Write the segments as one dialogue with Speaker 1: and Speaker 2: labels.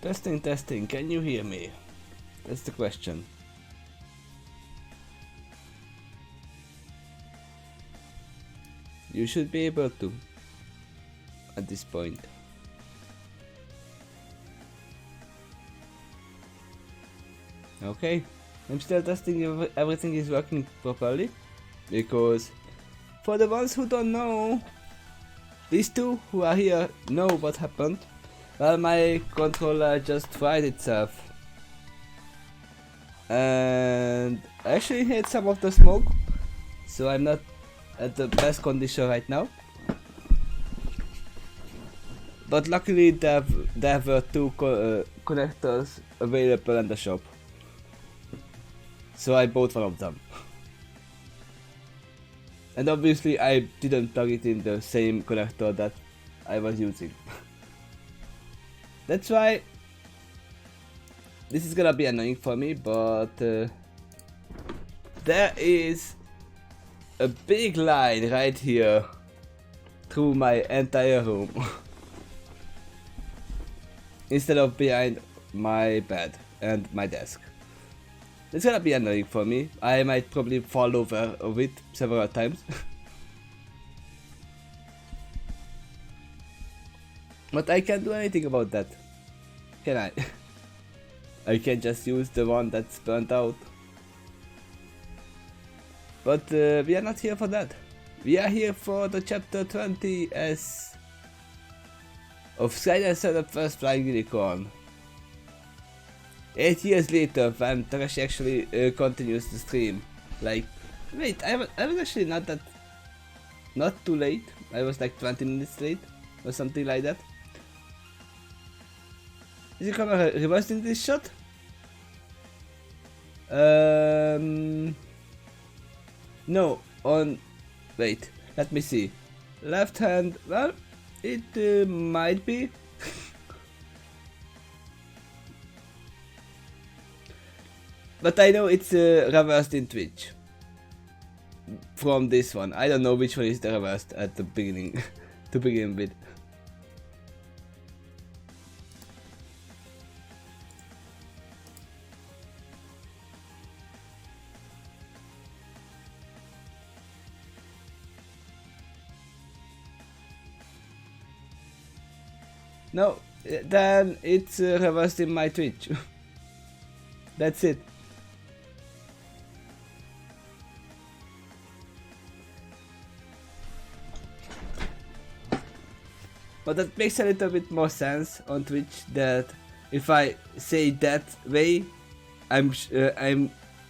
Speaker 1: Testing, testing, can you hear me? That's the question. You should be able to at this point. Okay, I'm still testing if everything is working properly, because for the ones who don't know, these two who are here know what happened. Well, my controller just fried itself, and I actually hit some of the smoke, so I'm not at the best condition right now. But luckily there were two connectors available in the shop, so I bought one of them. And obviously I didn't plug it in the same connector that I was using. That's why this is gonna be annoying for me, but there is a big line right here through my entire room instead of behind my bed and my desk. It's gonna be annoying for me. I might probably fall over of it several times. But I can't do anything about that, can I? I can just use the one that's burnt out. But we are not here for that. We are here for the chapter 20 as of Skynet and the First Flying Unicorn. 8 years later, when Takeshy actually continues the stream. Like, wait, I was actually not too late. I was like 20 minutes late or something like that. Is the camera reversing this shot? No, on, wait, let me see. Left hand, well, it might be. But I know it's reversed in Twitch. From this one. I don't know which one is the reversed at the beginning, to begin with. No, then it's reversed in my Twitch. That's it. But that makes a little bit more sense on Twitch, that if I say that way, I'm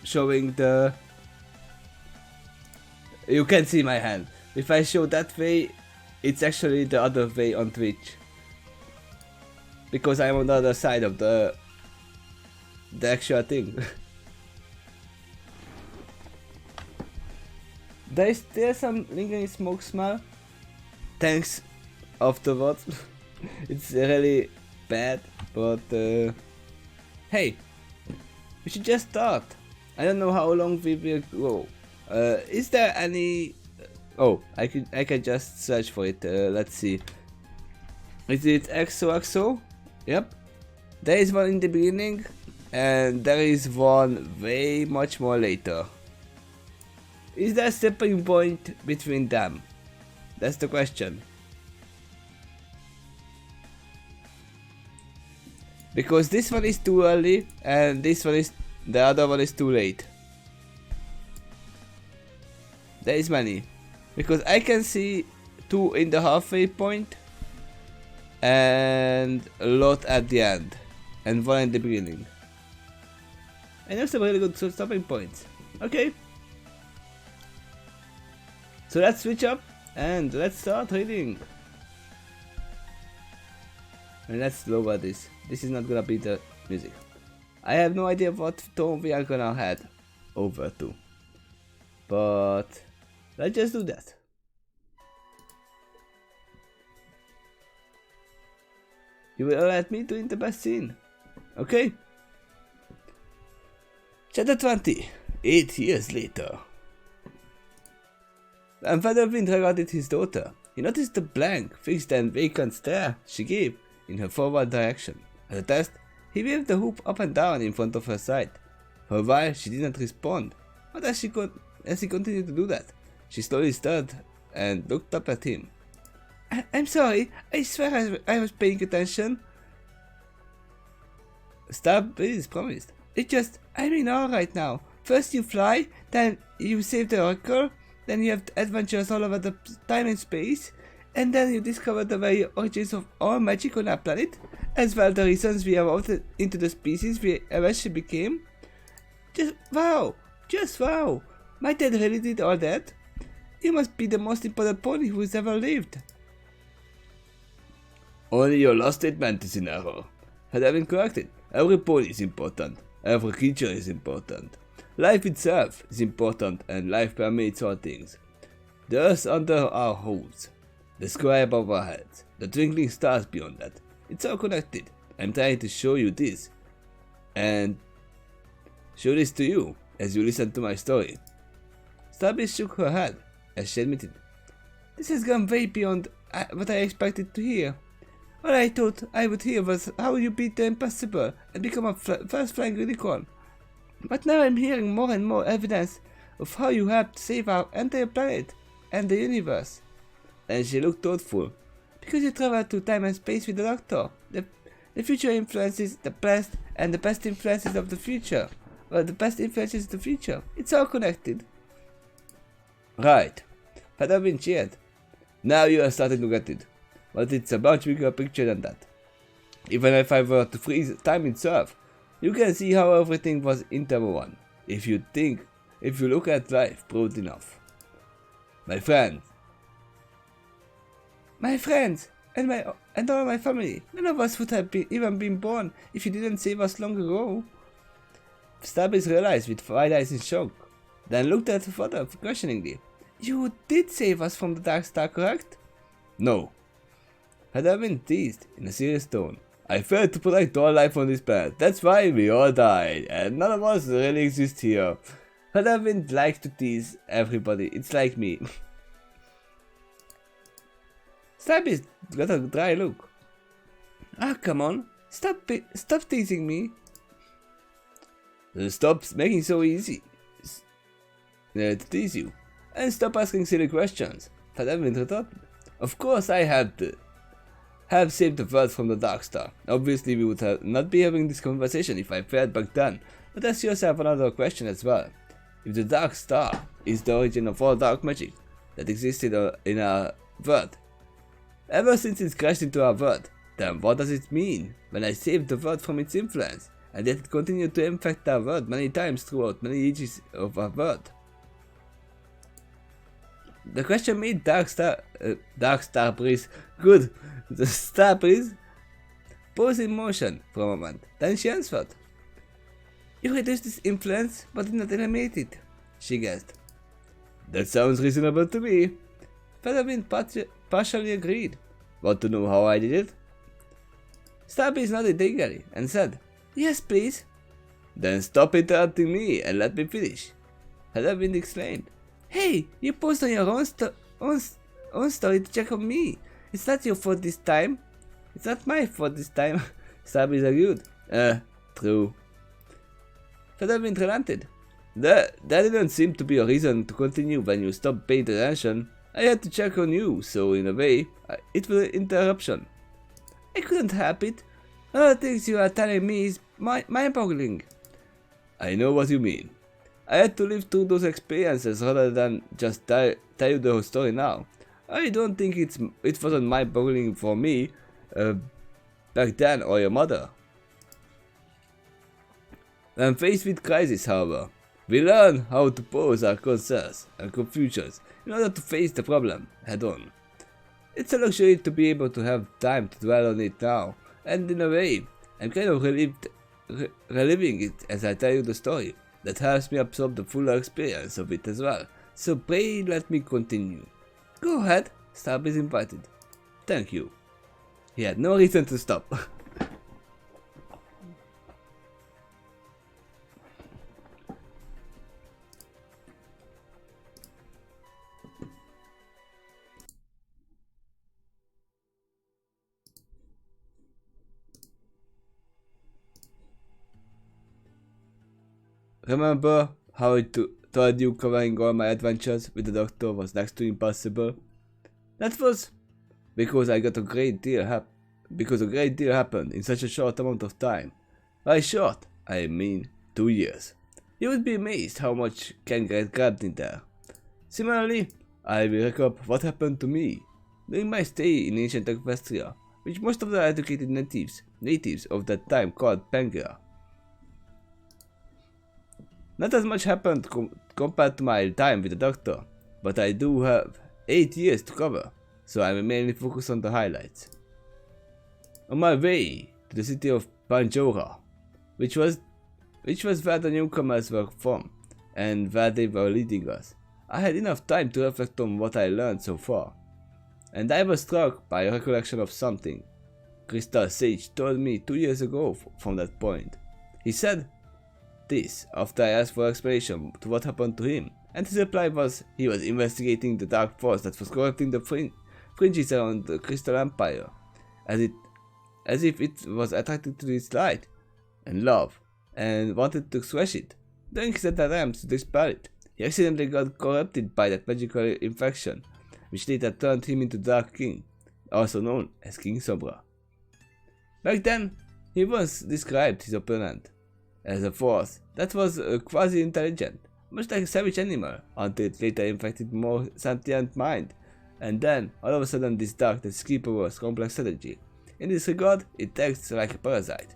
Speaker 1: showing the... You can see my hand. If I show that way, it's actually the other way on Twitch. Because I'm on the other side of the actual thing. There is still some lingering smoke smell. Thanks afterwards. It's really bad, but hey, we should just start. I don't know how long we will go. Is there any... Oh, I can just search for it. Let's see. Is it XOXO? Yep. There is one in the beginning, and there is one way much more later. Is there a stepping point between them? That's the question. Because this one is too early, and the other one is too late. There is many. Because I can see 2 in the halfway point, and a lot at the end, and 1 in the beginning. And there's some really good stopping points. Okay. So let's switch up and let's start reading. And let's lower this. This is not gonna be the music. I have no idea what tone we are gonna head over to. But let's just do that. You will let me to the best scene. Okay? Chapter 20. 8 years later. When Father Wind regarded his daughter, he noticed the blank, fixed and vacant stare she gave in her forward direction. As a test, He waved the hoop up and down in front of her sight. For a while she did not respond, but as he continued to do that, she slowly stirred and looked up at him. I'm sorry, I swear I was paying attention. Starbreeze promised. I'm in awe right now. First you fly, then you save the Oracle, then you have adventures all over the time and space, and then you discover the very origins of all magic on our planet, as well the reasons we evolved into the species we eventually became. Just wow! My dad really did all that? You must be the most important pony who's ever lived. Only your last statement is in error. Had I been corrected? Every pony is important. Every creature is important. Life itself is important, and life permeates all things. The earth under our hooves, the sky above our heads, the twinkling stars beyond that. It's all connected. I'm trying to show you this, and show this to you as you listen to my story. Starbreeze shook her head as she admitted, "This has gone way beyond what I expected to hear. All I thought I would hear was how you beat the impossible and become a first flying unicorn. But now I'm hearing more and more evidence of how you helped save our entire planet and the universe." And she looked thoughtful. "Because you traveled to time and space with the Doctor. The future influences the past, and the past influences of the future. Well, the past influences the future. It's all connected." Right. Padawan cheered. "Now you are starting to get it. But it's a much bigger picture than that. Even if I were to freeze time itself, you can see how everything was interwoven. If you look at life broad enough. My friends, and all my family, none of us would have even been born if you didn't save us long ago." Starbreeze realized with wide eyes in shock, then looked at her father questioningly. "You did save us from the Dark Star, correct?" "No." Padawan teased in a serious tone. "I failed to protect all life on this planet. That's why we all died, and none of us really exist here." Padawan likes to tease everybody. It's like me. Starbreeze got a dry look. Come on. Stop teasing me. Stop making so easy to tease you. And stop asking silly questions. Padawan retorted. "Of course I have saved the world from the Dark Star. Obviously we would not be having this conversation if I failed back then. But ask yourself another question as well. If the Dark Star is the origin of all dark magic that existed in our world, ever since it crashed into our world, then what does it mean when I saved the world from its influence, and yet it continued to infect our world many times throughout many ages of our world?" The question made Starbreeze good. The Starbreeze paused in motion for a moment. Then she answered. "You reduced this influence, but did not eliminate it," she guessed. "That sounds reasonable to me." Padawan partially agreed. "Want to know how I did it?" Starbreeze nodded eagerly and said, "Yes, please." "Then stop interrupting me and let me finish," Padawan exclaimed. "Hey, you paused on your own story to check on me. It's not your fault this time." "It's not my fault this time," Starbreeze argued. True." Padawan relented. That didn't seem to be a reason to continue when you stopped paying attention. I had to check on you, so in a way, it was an interruption." "I couldn't help it. All the things you are telling me is mind-boggling." "I know what you mean. I had to live through those experiences rather than just tell you the whole story now. I don't think it wasn't mind-boggling for me back then or your mother. When faced with crisis, however, we learn how to pose our concerns and confusions in order to face the problem head on. It's a luxury to be able to have time to dwell on it now, and in a way, I'm kind of reliving it as I tell you the story. That helps me absorb the fuller experience of it as well. So pray let me continue." "Go ahead," Starbreeze invited. "Thank you." He had no reason to stop. Remember how I told you covering all my adventures with the doctor was next to impossible? That was because a great deal happened in such a short amount of time. By short, I mean 2 years. You would be amazed how much can get grabbed in there. Similarly, I will recap what happened to me during my stay in ancient Equestria, which most of the educated natives of that time called Pangaea. Not as much happened compared to my time with the doctor, but I do have 8 years to cover, so I will mainly focus on the highlights. On my way to the city of Panjora, which was where the newcomers were from, and where they were leading us, I had enough time to reflect on what I learned so far, and I was struck by a recollection of something Crystal Sage told me 2 years ago from that point. He said this after I asked for explanation to what happened to him, and his reply was he was investigating the dark force that was corrupting the fringes around the Crystal Empire, as if it was attracted to its light and love, and wanted to squash it. During his attempts to dispel it, he accidentally got corrupted by that magical infection, which later turned him into Dark King, also known as King Sombra. Back then, he once described his opponent as a force that was quasi-intelligent, much like a savage animal, until it later infected more sentient mind, and then, all of a sudden, this dark that Skipper was complex strategy. In this regard, it acts like a parasite.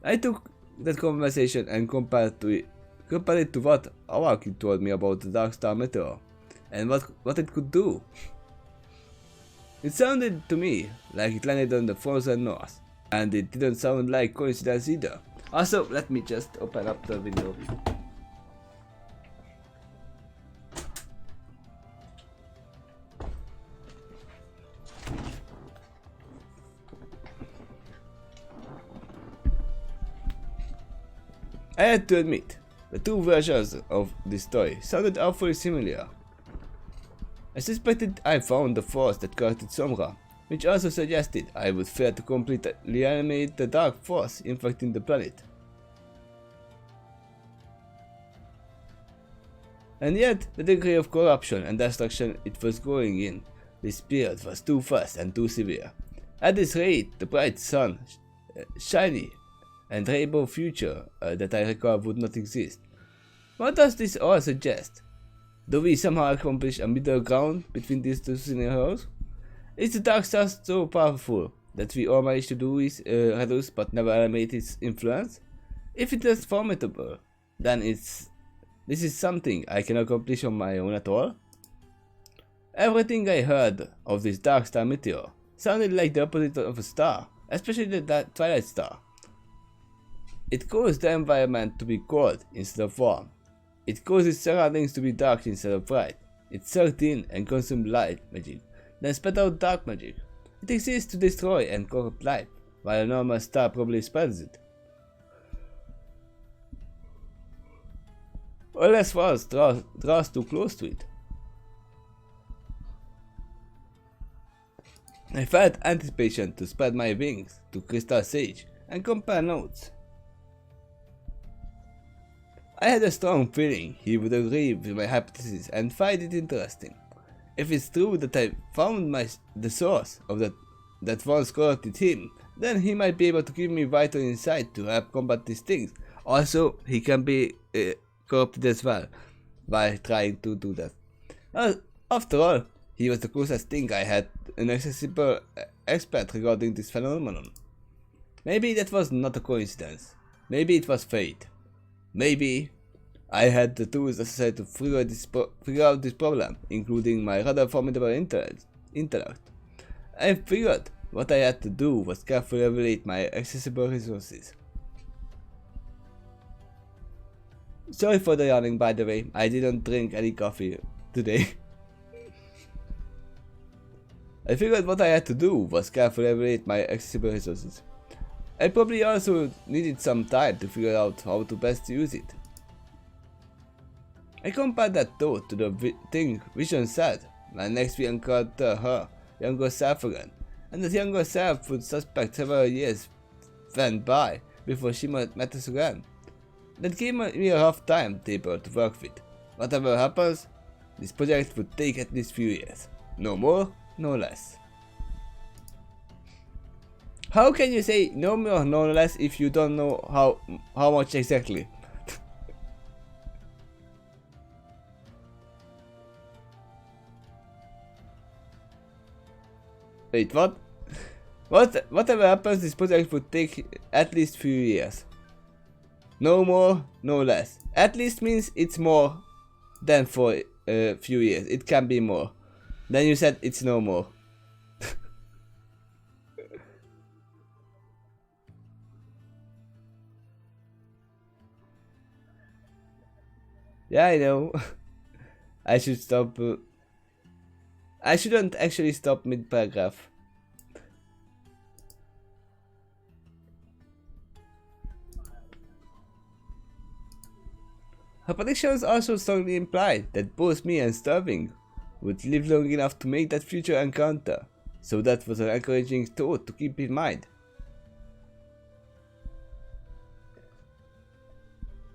Speaker 1: I took that conversation and compared it to what Awaki told me about the Dark Star Meteor, and what it could do. It sounded to me like it landed on the frozen north, and it didn't sound like coincidence either. Also, let me just open up the window. I had to admit, the two versions of this story sounded awfully similar. I suspected I found the force that corrupted Sombra, which also suggested I would fail to completely eliminate the dark force infecting the planet. And yet, the degree of corruption and destruction it was going in this period was too fast and too severe. At this rate, the bright sun, shiny and rainbow future that I recall would not exist. What does this all suggest? Do we somehow accomplish a middle ground between these two scenarios? Is the Dark Star so powerful that we all manage to reduce but never eliminate its influence? If it is formidable, then this is something I can accomplish on my own at all? Everything I heard of this Dark Star Meteor sounded like the opposite of a star, especially the Twilight Star. It caused the environment to be cold instead of warm. It caused its surroundings to be dark instead of bright. It sucked in and consumed light magic, then spat out dark magic. It exists to destroy and corrupt life, while a normal star probably spreads it. Or less force draws too close to it. I felt anticipation to spread my wings to Crystal Sage and compare notes. I had a strong feeling he would agree with my hypothesis and find it interesting. If it's true that I found the source of that once corrupted him, then he might be able to give me vital insight to help combat these things. Also, he can be corrupted as well by trying to do that. After all, he was the closest thing I had an accessible expert regarding this phenomenon. Maybe that was not a coincidence. Maybe it was fate. Maybe I had the tools necessary to figure out this problem, including my rather formidable intellect. I figured what I had to do was carefully evaluate my accessible resources. Sorry for the yawning, by the way. I didn't drink any coffee today. I figured what I had to do was carefully evaluate my accessible resources. I probably also needed some time to figure out how to best use it. I compared that thought to the thing Vision said when next we encountered her younger self again, and that younger self would suspect several years went by before she met us again. That gave me a rough timetable to work with. Whatever happens, this project would take at least few years. No more, no less. How can you say no more, no less if you don't know how much exactly? Wait, what? Whatever happens, this project would take at least few years. No more, no less. At least means it's more than for a few years. It can be more. Then you said it's no more. Yeah, I know. I should stop. I shouldn't actually stop mid-paragraph. Her predictions also strongly implied that both me and Sterling would live long enough to make that future encounter, so that was an encouraging thought to keep in mind.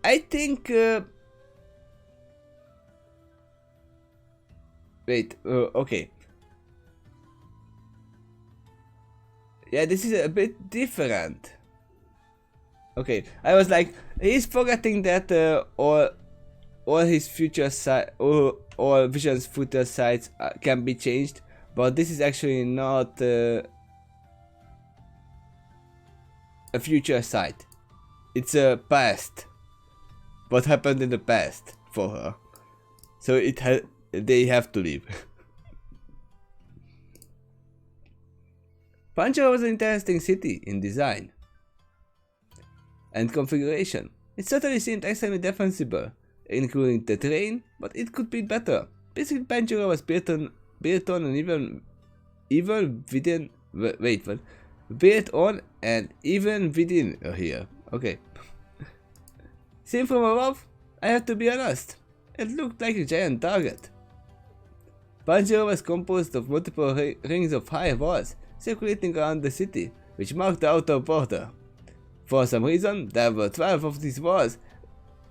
Speaker 1: I think... Wait, okay. Yeah, this is a bit different. Okay, I was like, he's forgetting that all his future side, all Vision's future sites can be changed, but this is actually not a future site. It's a past. What happened in the past for her? So they have to leave. Pancho was an interesting city in design and configuration. It certainly seemed extremely defensible, including the terrain, but it could be better. Basically, Pancho was built on and even within. Wait, what? Built on and even within here. Okay. Seen from above, I have to be honest. It looked like a giant target. Pancho was composed of multiple rings of high walls circulating around the city, which marked the outer border. For some reason, there were 12 of these walls,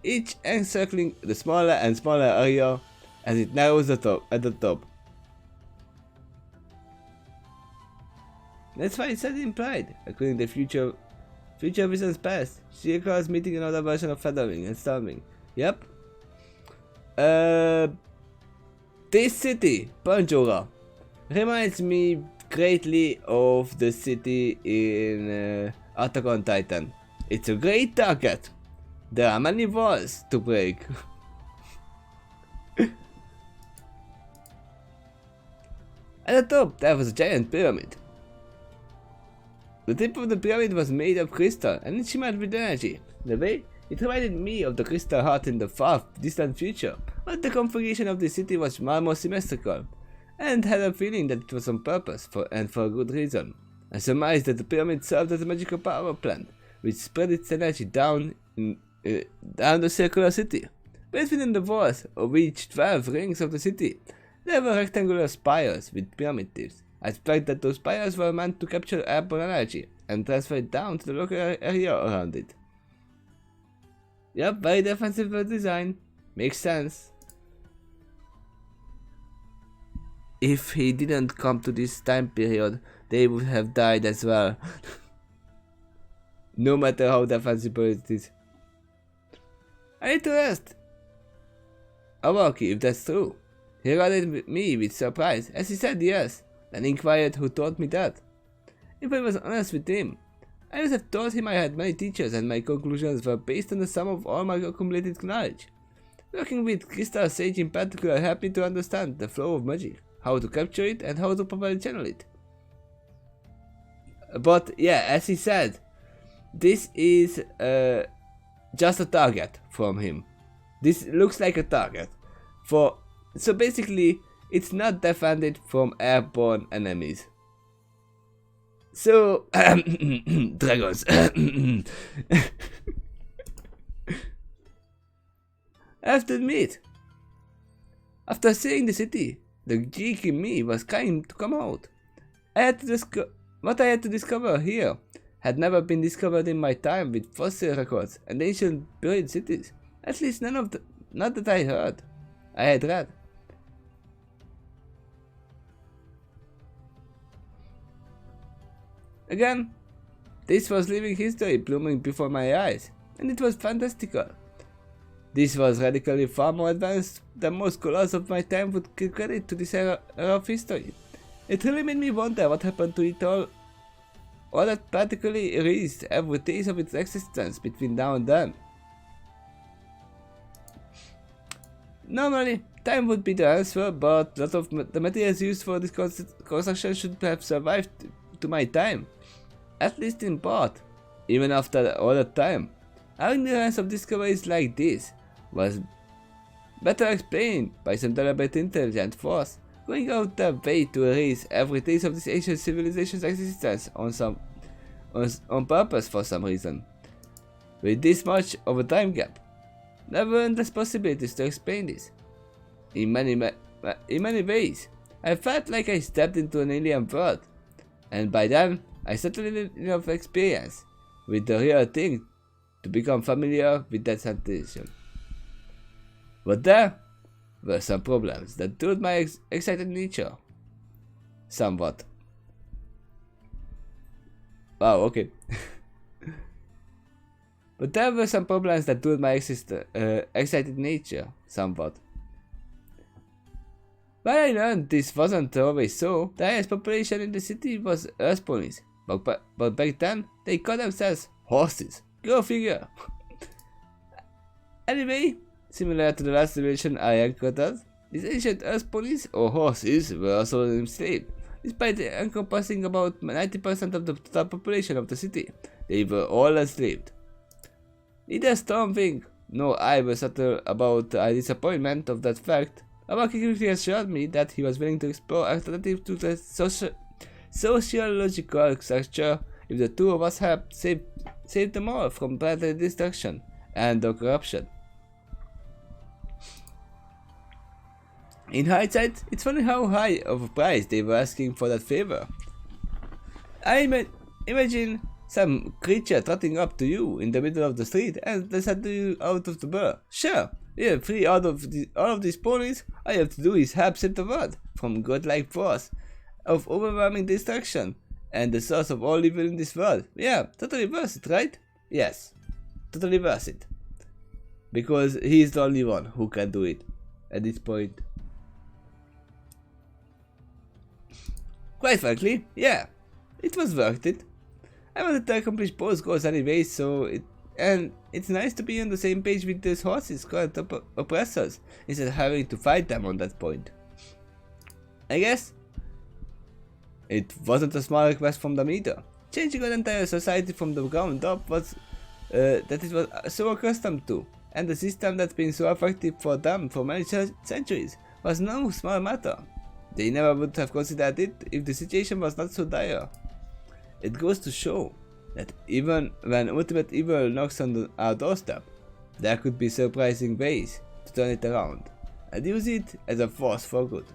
Speaker 1: each encircling the smaller and smaller area as it narrows at the top. That's why it said implied, according to future Vision's past. She recalls meeting another version of Feathering and Storming. Yep. This city, Panjora, reminds me greatly of the city in Attack on Titan. It's a great target. There are many walls to break. At the top, there was a giant pyramid. The tip of the pyramid was made of crystal and it shimmered with energy. The way it reminded me of the crystal heart in the far distant future, but the configuration of the city was far more symmetrical, and had a feeling that it was on purpose for a good reason. I surmised that the pyramid served as a magical power plant, which spread its energy down the circular city. Placed within the walls of each 12 rings of the city, there were rectangular spires with pyramid tips. I suspect that those spires were meant to capture airborne energy and transfer it down to the local area around it. Yep, very defensive design. Makes sense. If he didn't come to this time period, they would have died as well. No matter how defensive it is. I need to rest. Awaki, if that's true. He regarded me with surprise, as he said yes, then inquired who taught me that. If I was honest with him, I would have told him I had many teachers and my conclusions were based on the sum of all my accumulated knowledge. Working with Crystal Sage in particular helped me to understand the flow of magic, how to capture it and how to properly channel it. But yeah, as he said, this is just a target from him. This looks like a target. So basically, it's not defended from airborne enemies. So, dragons. I have to admit, after seeing the city, the geek in me was trying to come out. What I had to discover here had never been discovered in my time with fossil records and ancient buried cities. At least not that I had read. Again, this was living history blooming before my eyes, and it was fantastical. This was radically far more advanced than most scholars of my time would give credit to this era of history. It really made me wonder what happened to it all that practically erased every trace of its existence between now and then. Normally, time would be the answer, but a lot of the materials used for this construction should have survived to my time, at least in part. Even after all that time, our ignorance of discoveries like this was better explained by some deliberate intelligent force going out their way to erase every trace of this ancient civilization's existence on purpose for some reason. With this much of a time gap, there were endless possibilities to explain this. In many ways, I felt like I stepped into an alien world, and by then I certainly had enough experience with the real thing to become familiar with that sensation. But there were some problems that dulled my excited nature somewhat. Wow, okay. But there were some problems that dulled my excited nature somewhat. When I learned this wasn't always so, the highest population in the city was Earth ponies, but back then they called themselves horses. Go figure. Anyway, similar to the last civilization I encountered, these ancient Earth ponies or horses were also enslaved. Despite encompassing about 90% of the total population of the city, they were all enslaved. Neither Stormwing nor I were subtle about the disappointment of that fact. Our quickly assured me that he was willing to explore alternatives to the sociological structure if the two of us helped save them all from planetary destruction and corruption. In hindsight, it's funny how high of a price they were asking for that favor. Imagine some creature trotting up to you in the middle of the street and they said to you out of the blue, "Sure, you're free all of these ponies. All you have to do is help save the world from godlike force of overwhelming destruction and the source of all evil in this world. Yeah, totally worth it, right?" Yes, totally worth it. Because he is the only one who can do it at this point. Quite frankly, yeah, it was worth it. I wanted to accomplish both goals anyway, and it's nice to be on the same page with those horses called oppressors, instead of having to fight them on that point. I guess it wasn't a small request from them either. Changing an entire society from the ground up was that it was so accustomed to, and the system that's been so effective for them for many centuries was no small matter. They never would have considered it if the situation was not so dire. It goes to show that even when ultimate evil knocks on our doorstep, there could be surprising ways to turn it around and use it as a force for good.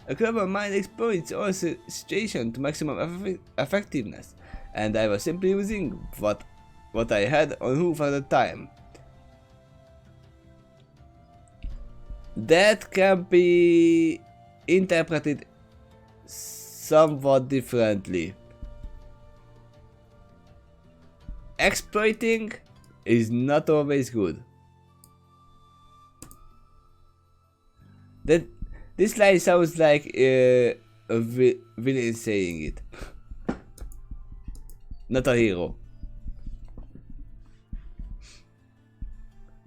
Speaker 1: A clever mind exploits all situation to maximum effectiveness, and I was simply using what I had on Hoof at the time. That can be interpreted somewhat differently. Exploiting is not always good. This line sounds like a villain saying it, not a hero.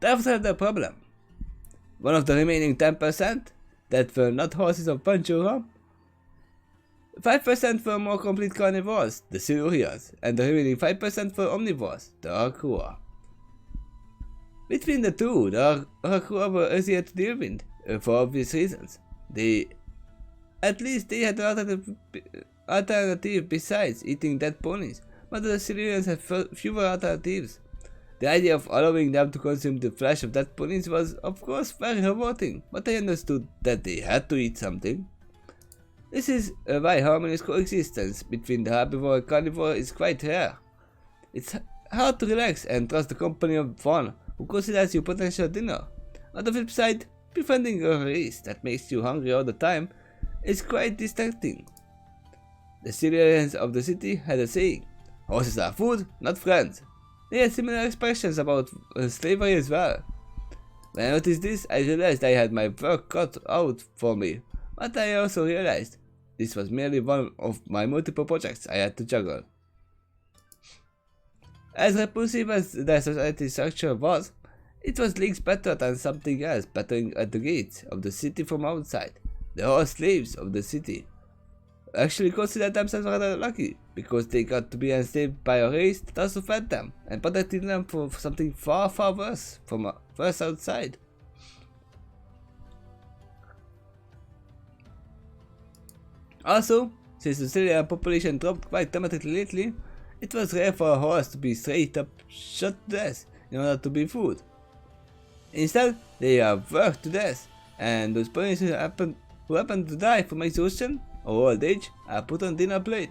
Speaker 1: That's the problem. One of the remaining 10% that were not horses of Panchura, 5% were more complete carnivores, the Silurians, and the remaining 5% were omnivores, the Arkua. Between the two, the Arkua were easier to deal with, for obvious reasons. At least they had an alternative besides eating dead ponies, but the Silurians had fewer alternatives. The idea of allowing them to consume the flesh of dead ponies was, of course, very rewarding, but I understood that they had to eat something. This is why harmonious coexistence between the herbivore and carnivore is quite rare. It's hard to relax and trust the company of one who considers you potential dinner. On the flip side, befriending a race that makes you hungry all the time is quite distracting. The citizens of the city had a saying, "Horses are food, not friends." They had similar expressions about slavery as well. When I noticed this, I realized I had my work cut out for me, but I also realized this was merely one of my multiple projects I had to juggle. As repulsive as the society structure was, it was leagues better than something else battering at the gates of the city from outside. The horse slaves of the city actually considered themselves rather lucky, because they got to be enslaved by a race that also fed them and protected them from something far worse from worse outside. Also, since the civilian population dropped quite dramatically lately, it was rare for a horse to be straight up shot to death in order to be food. Instead, they are worked to death, and those ponies who happen to die from exhaustion or old age are put on dinner plate.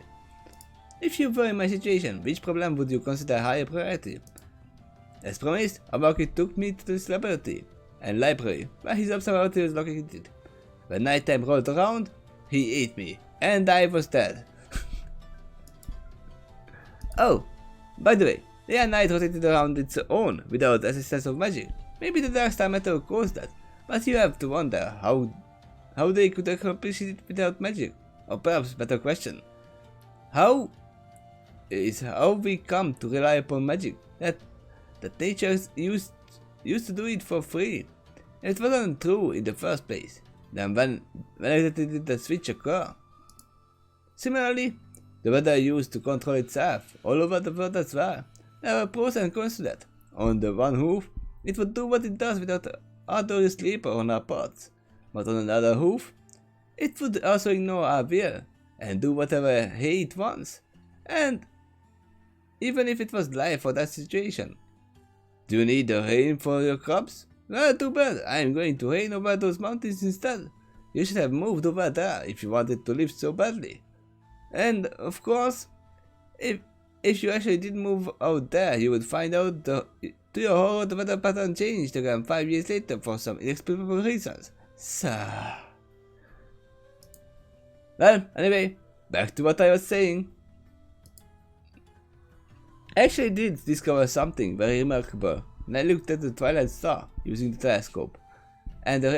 Speaker 1: If you were in my situation, which problem would you consider higher priority? As promised, Awaki took me to this laboratory and library where his observatory was located. When nighttime rolled around, he ate me, and I was dead. Oh, by the way, day and night rotated around its own without assistance of magic. Maybe the dark star metal caused that, but you have to wonder how they could accomplish it without magic. Or perhaps better question, how we come to rely upon magic that nature used to do it for free. It wasn't true in the first place. Then when exactly did the switch occur? Similarly, the weather used to control itself all over the world as well. There were pros and cons to that. On the one hoof, it would do what it does without arduous labor on our parts. But on another hoof, it would also ignore our will and do whatever it wants. And even if it was life or that situation. Do you need the rain for your crops? Well, too bad. I am going to rain over those mountains instead. You should have moved over there if you wanted to live so badly. And of course, if you actually did move out there, you would find out to your horror the weather pattern changed again 5 years later for some inexplicable reasons. So, well, anyway, back to what I was saying. I actually did discover something very remarkable when I looked at the Twilight Star using the telescope, and the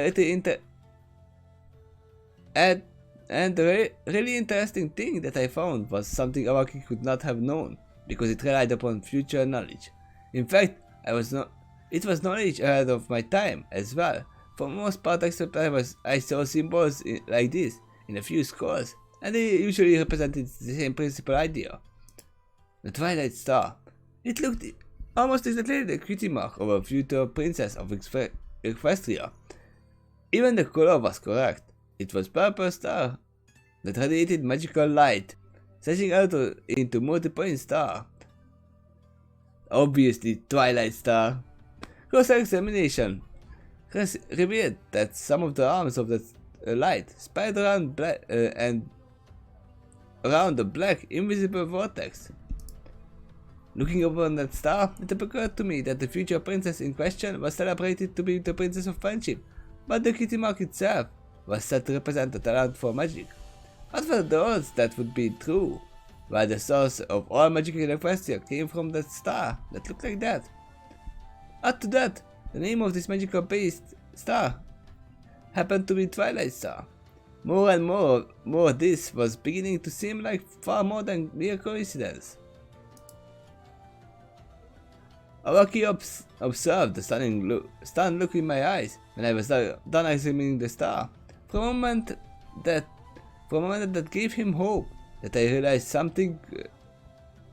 Speaker 1: really interesting thing that I found was something Awaki could not have known, because it relied upon future knowledge. In fact, it was knowledge ahead of my time as well. For most part, except I saw symbols like this in a few scrolls, and they usually represented the same principal idea. The Twilight Star. It looked almost exactly the cutie mark of a future princess of Equestria. Even the color was correct. It was purple star that radiated magical light, stretching out into multi-point star. Obviously, Twilight Star. Closer examination revealed that some of the arms of the light spied around around the black invisible vortex. Looking upon that star, it occurred to me that the future princess in question was celebrated to be the princess of friendship, but the kitty mark itself was said to represent a talent for magic. What were the odds that would be true, while the source of all magic in Equestria came from that star that looked like that? Add to that, the name of this magical based star happened to be Twilight Star. More and more this was beginning to seem like far more than mere coincidence. Awaki observed the stunned look in my eyes when I was done examining the star. For a moment that gave him hope, that I realized something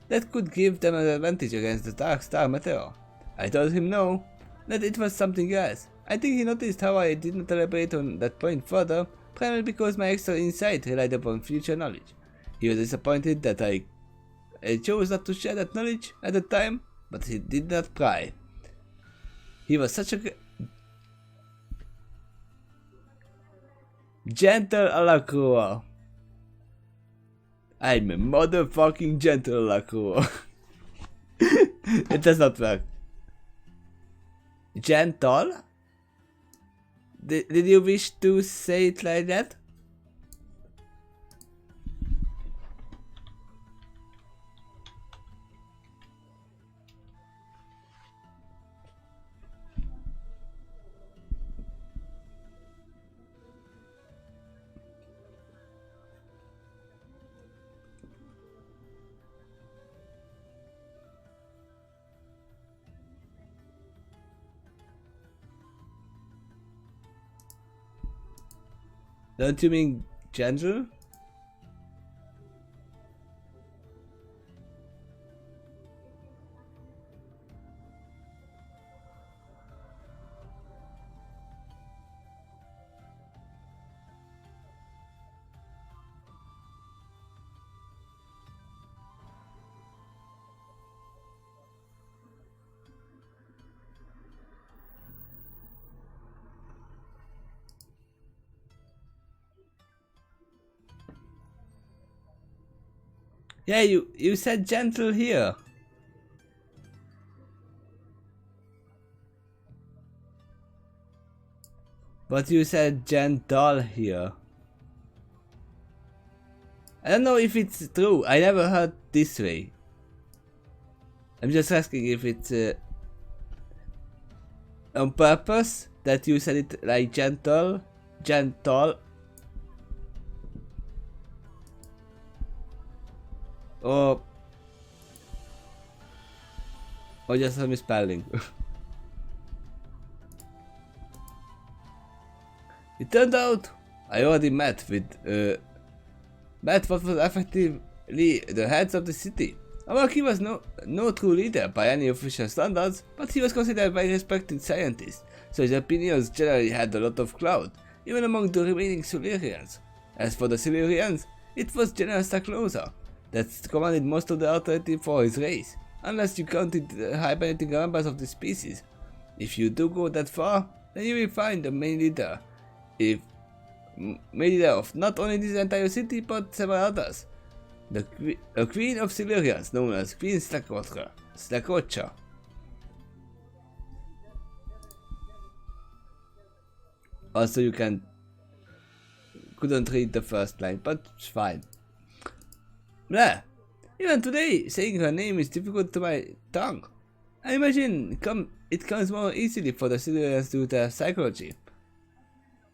Speaker 1: that could give them an advantage against the dark star meteor. I told him no, that it was something else. I think he noticed how I did not elaborate on that point further, primarily because my extra insight relied upon future knowledge. He was disappointed that I chose not to share that knowledge at the time, but he did not pry. He was such a gentle Alakua. I'm a motherfucking gentle Alakua. It does not work. Gentle? Did you wish to say it like that? Don't you mean gentle? Yeah, you said gentle here. But you said gentle here. I don't know if it's true. I never heard this way. I'm just asking if it's on purpose that you said it like gentle. Or just a misspelling. It turned out I already met what was effectively the heads of the city. Although he was no true leader by any official standards, but he was considered by respected scientists, so his opinions generally had a lot of clout, even among the remaining Silurians. As for the Silurians, it was General Staclosa that commanded most of the authority for his race, unless you counted the hibernating members of the species. If you do go that far, then you will find the main leader of not only this entire city but several others. The Queen of Silurians, known as Queen Slakocha. Also, you couldn't read the first line, but it's fine. Blah. Even today, saying her name is difficult to my tongue. I imagine it comes more easily for the Silurians due to their psychology.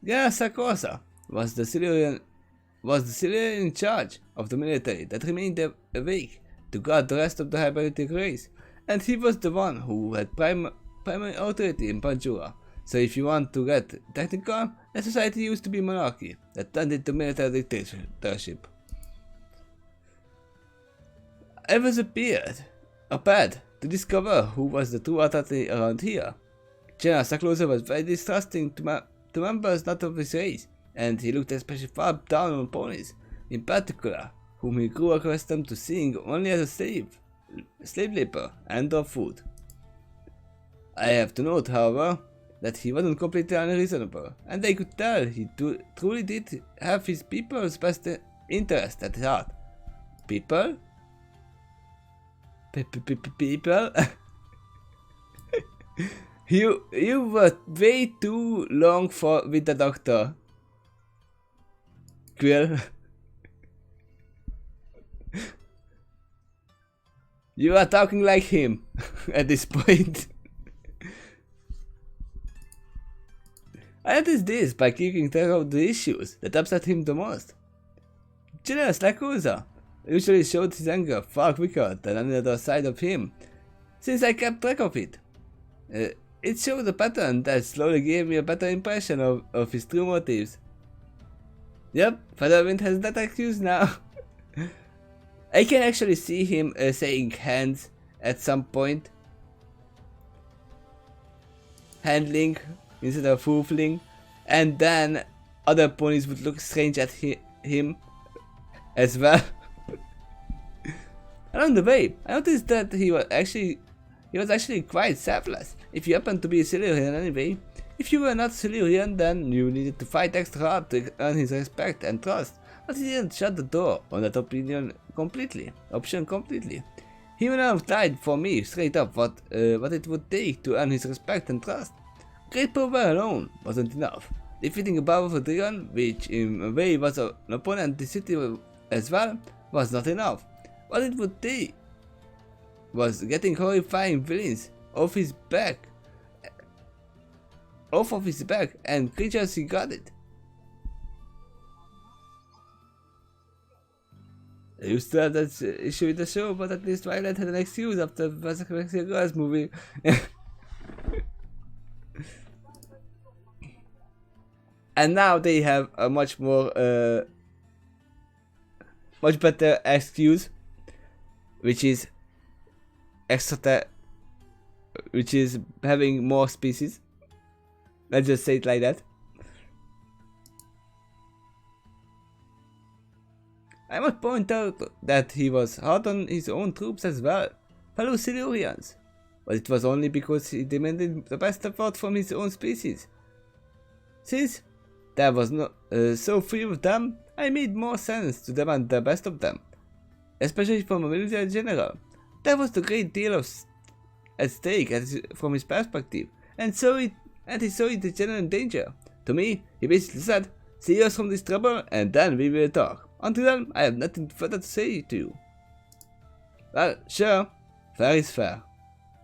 Speaker 1: General Sakosa was the Silurian in charge of the military that remained awake to guard the rest of the hibernating race, and he was the one who had primary authority in Panjura. So if you want to get technical, the society used to be monarchy that turned into military dictatorship. I was appeared to discover who was the true authority around here. General Saklosa was very distrusting to members not of his race, and he looked especially far down on ponies, in particular, whom he grew accustomed to seeing only as a slave labor and or food. I have to note, however, that he wasn't completely unreasonable, and I could tell he truly did have his people's best interest at heart. People? People? You were way too long with the doctor. Quill. You are talking like him at this point. I noticed this by keeping track of the issues that upset him the most. General Slakusa usually showed his anger far quicker than on the other side of him, since I kept track of it. It showed a pattern that slowly gave me a better impression of his true motives. Yep, Featherwind has that excuse now. I can actually see him saying hands at some point. Handling instead of hoofling. And then other ponies would look strange at him as well. Along the way, I noticed that he was actually quite selfless. If you happen to be a Silurian anyway. If you were not Silurian, then you needed to fight extra hard to earn his respect and trust. But he didn't shut the door on that option completely. He would have tried for me straight up what it would take to earn his respect and trust. Great power alone wasn't enough. Defeating a powerful dragon, which in a way was an opponent to the city as well, was not enough. What it would take was getting horrifying villains off of his back, and creatures he got it. I used to have that issue with the show, but at least Twilight had an excuse after the Girls movie. And now they have a much better excuse, which is having more species. Let's just say it like that. I must point out that he was hard on his own troops as well, fellow Silurians, but it was only because he demanded the best effort from his own species. Since there was so few of them, I made more sense to demand the best of them, especially from a military general. There was a great deal at stake from his perspective, and he saw it as genuine danger. To me, he basically said, "See us from this trouble, and then we will talk. Until then, I have nothing further to say to you." Well, sure, fair is fair.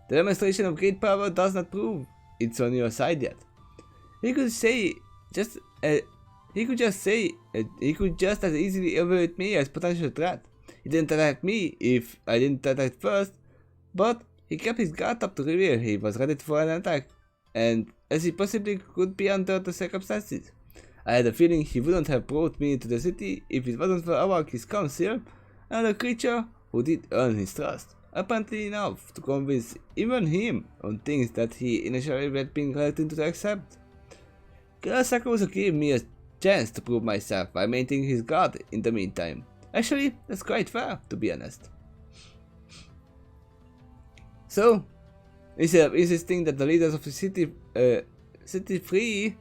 Speaker 1: The demonstration of great power does not prove it's on your side yet. He could just as easily evaluate me as potential threat. He didn't attack me if I didn't attack first, but he kept his guard up to reveal he was ready for an attack, and as he possibly could be under the circumstances. I had a feeling he wouldn't have brought me into the city if it wasn't for his council, another creature who did earn his trust, apparently enough to convince even him on things that he initially had been reluctant to accept. Kurosaki also gave me a chance to prove myself by maintaining his guard in the meantime. Actually, that's quite fair, to be honest. So, instead of insisting that the leaders of the city free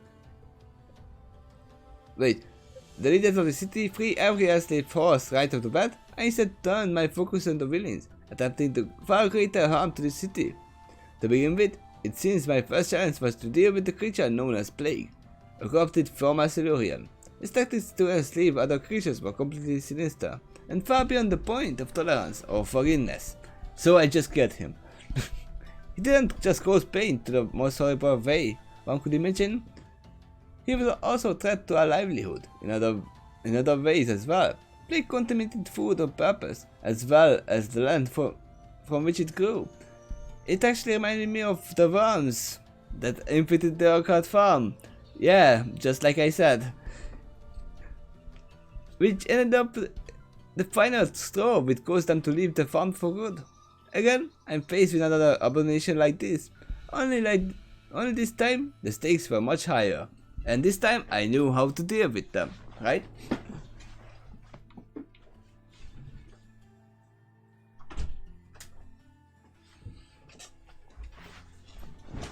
Speaker 1: every enslaved force right off the bat, I instead turned my focus on the villains, attempting to far greater harm to the city. To begin with, it seems my first challenge was to deal with the creature known as Plague, a corrupted former Silurian. His tactics to enslave other creatures were completely sinister, and far beyond the point of tolerance or forgiveness, so I just killed him. He didn't just cause pain to the most horrible way one could imagine. He was also a threat to our livelihood in other ways as well. Plague contaminated food on purpose, as well as the land from which it grew. It actually reminded me of the worms that infected the Orchard farm. Yeah, just like I said. Which ended up the final straw which caused them to leave the farm for good. Again, I'm faced with another abomination like this. Only this time, the stakes were much higher. And this time, I knew how to deal with them, right?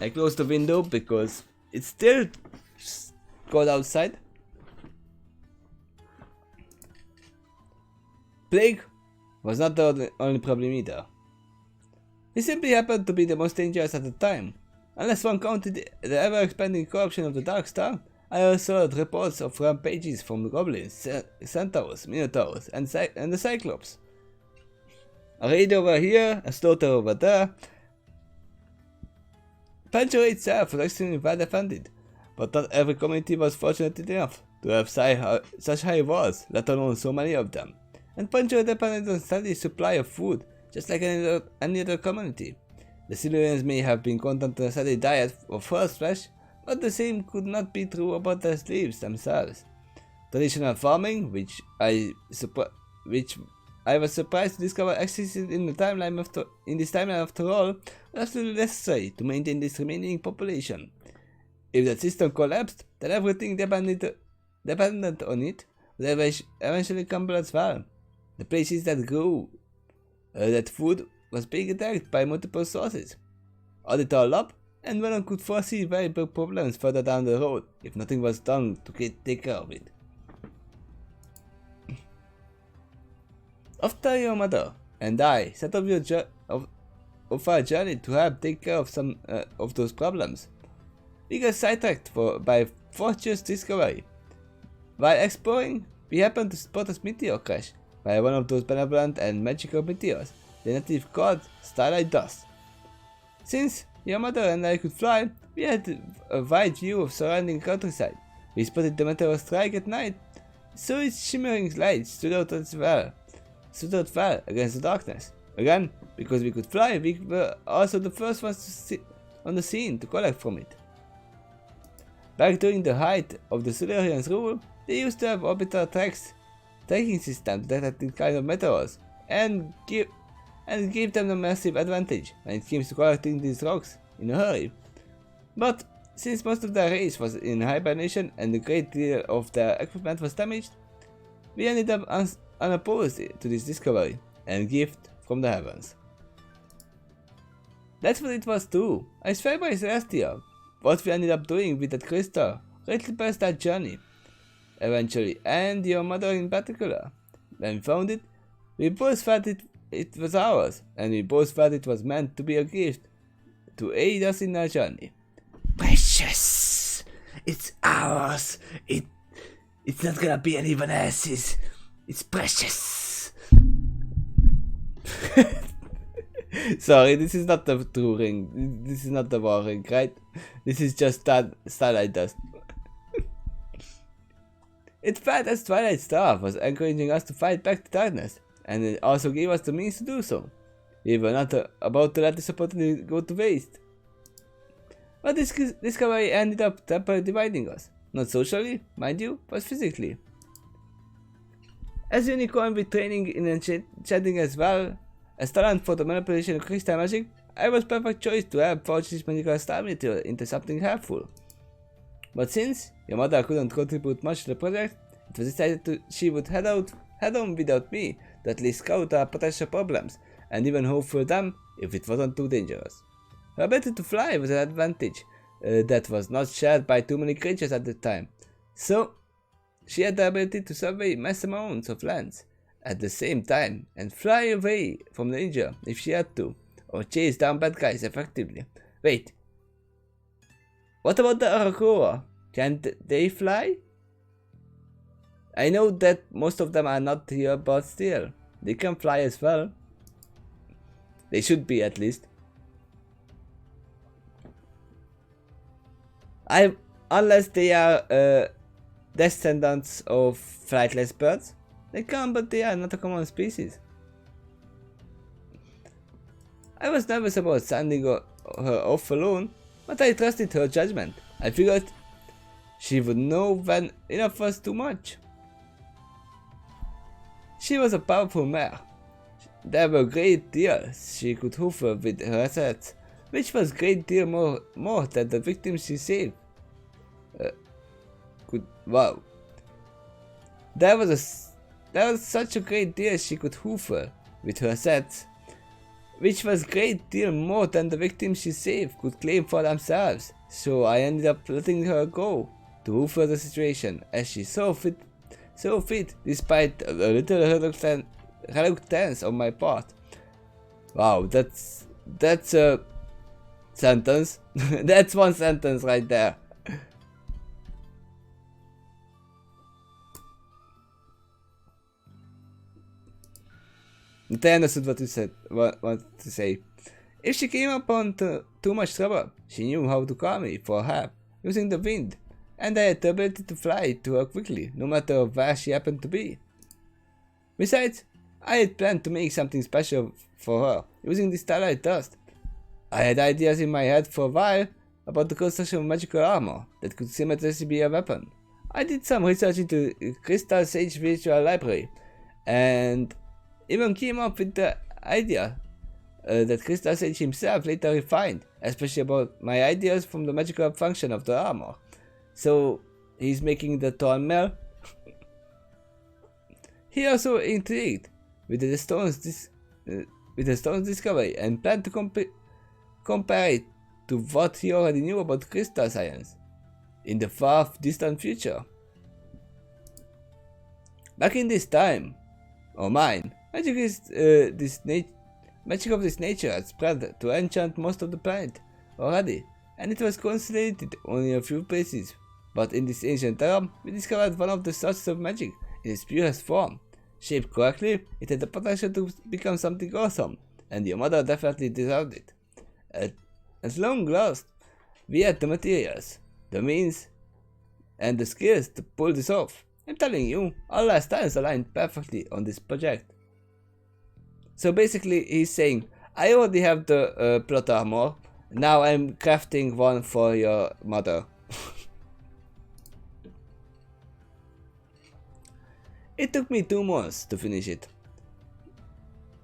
Speaker 1: I closed the window because it's still cold outside. Plague was not the only problem either. He simply happened to be the most dangerous at the time. Unless one counted the ever-expanding corruption of the Dark Star, I also heard reports of rampages from the goblins, centaurs, minotaurs, and the Cyclops. A raid over here, a slaughter over there. Pancho itself was extremely well defended, but not every community was fortunate enough to have such high walls, let alone so many of them. And Pancho depended on a steady supply of food, just like any other community. The Silurians may have been content on a steady diet of horse flesh, but the same could not be true about the slaves themselves. Traditional farming, which I was surprised to discover existed in this timeline after all, was absolutely necessary to maintain this remaining population. If that system collapsed, then everything dependent on it would eventually crumble as well. The places that grew that food was being attacked by multiple sources. Add it all up, and one could foresee very big problems further down the road if nothing was done to take care of it. After your mother, and I set off of our journey to help take care of some of those problems. We got sidetracked by fortuitous discovery. While exploring, we happened to spot a meteor crash by one of those benevolent and magical meteors, the native god Starlight Dust. Since your mother and I could fly, we had a wide view of surrounding countryside. We spotted the meteor strike at night, so its shimmering light stood out well against the darkness. Again, because we could fly, we were also the first ones on the scene to collect from it. Back during the height of the Solarians' rule, they used to have orbital tracking system to detect this kind of meteors, and gave them a massive advantage when it came to collecting these rocks in a hurry. But since most of their race was in hibernation and a great deal of their equipment was damaged, we ended up unopposed to this discovery and gift from the heavens. That's what it was too. I swear by Celestia, what we ended up doing with that crystal greatly past that journey. Eventually, and your mother in particular. When we found it, we both felt it was ours, and we both felt it was meant to be a gift to aid us in our journey. Precious! It's ours! It's not gonna be anyone else's. It's precious! Sorry, this is not the true ring. This is not the war ring, right? This is just that Starlight Dust. It felt as Twilight Star was encouraging us to fight back the darkness, and it also gave us the means to do so. We were not about to let this opportunity go to waste. But this discovery ended up temporarily dividing us. Not socially, mind you, but physically. As a unicorn with training in enchanting as well as talent for the manipulation of crystal magic, I was perfect choice to help forge this magical star meteor into something helpful. But since your mother couldn't contribute much to the project, it was decided she would head on without me to at least scout our potential problems and even hope for them if it wasn't too dangerous. Her ability to fly was an advantage that was not shared by too many creatures at the time, so she had the ability to survey massive amounts of lands at the same time and fly away from danger if she had to, or chase down bad guys effectively. Wait, what about the Arakura? Can't they fly? I know that most of them are not here, but still, they can fly as well. They should be, at least. Unless they are descendants of flightless birds. They can, but they are not a common species. I was nervous about sending her off alone, but I trusted her judgment. I figured she would know when enough was too much. She was a powerful mare. There were great deals she could hoover with her assets, which was great deal more than the victims she saved. Wow. There was such a great deal she could hoover with her assets, which was great deal more than the victims she saved could claim for themselves. So I ended up letting her go to hoover the situation as she saw fit, despite a little reluctance on my part. Wow, that's a sentence. That's one sentence right there. I understood what you said. What to say? If she came upon too much trouble, she knew how to call me for help using the wind, and I had the ability to fly to her quickly, no matter where she happened to be. Besides, I had planned to make something special for her using the Starlight Dust. I had ideas in my head for a while about the construction of magical armor that could simultaneously be a weapon. I did some research into Crystal Sage Virtual Library, and even came up with the idea that Crystal Sage himself later refined, especially about my ideas from the magical function of the armor. So he's making the Torn Mel. He also intrigued with the stone's discovery and planned to compare it to what he already knew about crystal science in the far distant future. Back in this time, or mine, Magic is magic of this nature had spread to enchant most of the planet already, and it was concentrated only a few places. But in this ancient realm, we discovered one of the sources of magic in its purest form. Shaped correctly, it had the potential to become something awesome, and your mother definitely deserved it. At long last, we had the materials, the means, and the skills to pull this off. I'm telling you, all our stars aligned perfectly on this project. So basically, he's saying, I already have the plot armor, now I'm crafting one for your mother. It took me 2 months to finish it.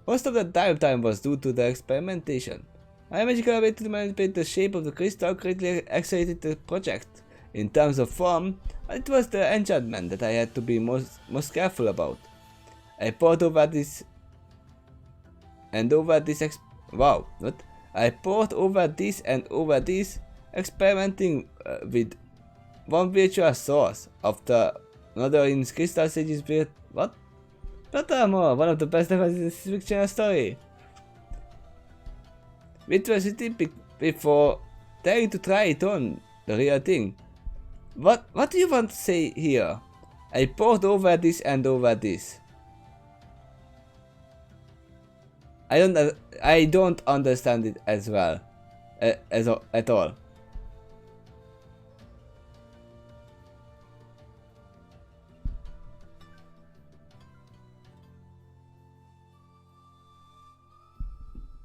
Speaker 1: Most of the downtime was due to the experimentation. My magical ability to manipulate the shape of the crystal greatly accelerated the project. In terms of form, it was the enchantment that I had to be most careful about. I poured over this and over this I poured over this and over this, experimenting with one virtual source of the another in Crystal Sage's what? Plot armor, one of the best ever in this fictional story. It was before daring to try it on the real thing. What do you want to say here? I poured over this and over this. I don't understand it as well, at all.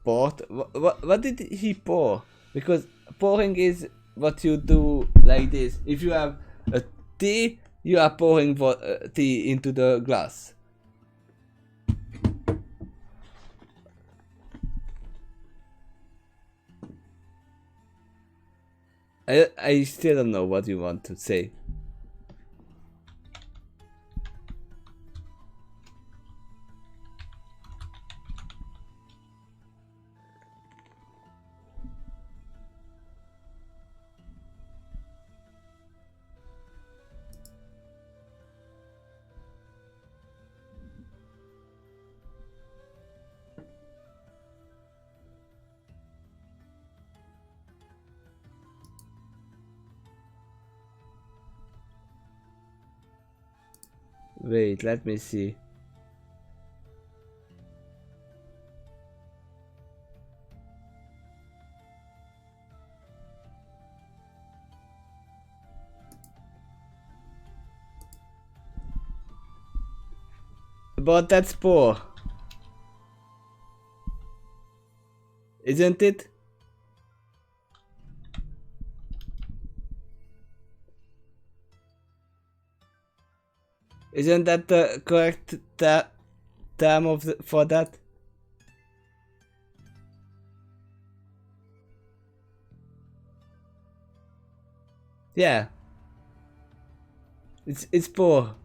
Speaker 1: Poured? What did he pour? Because pouring is what you do like this. If you have a tea, you are pouring tea into the glass. I still don't know what you want to say. Wait, let me see. But that's poor, isn't it? Isn't that the correct term for that? Yeah. It's poor.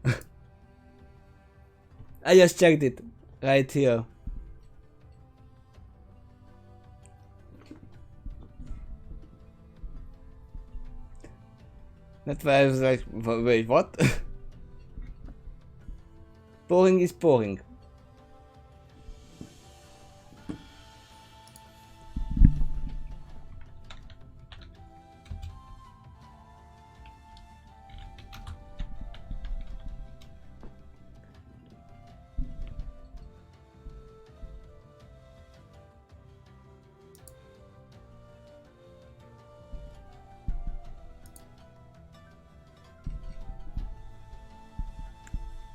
Speaker 1: I just checked it right here. That's why I was like, wait, what? Pouring is pouring.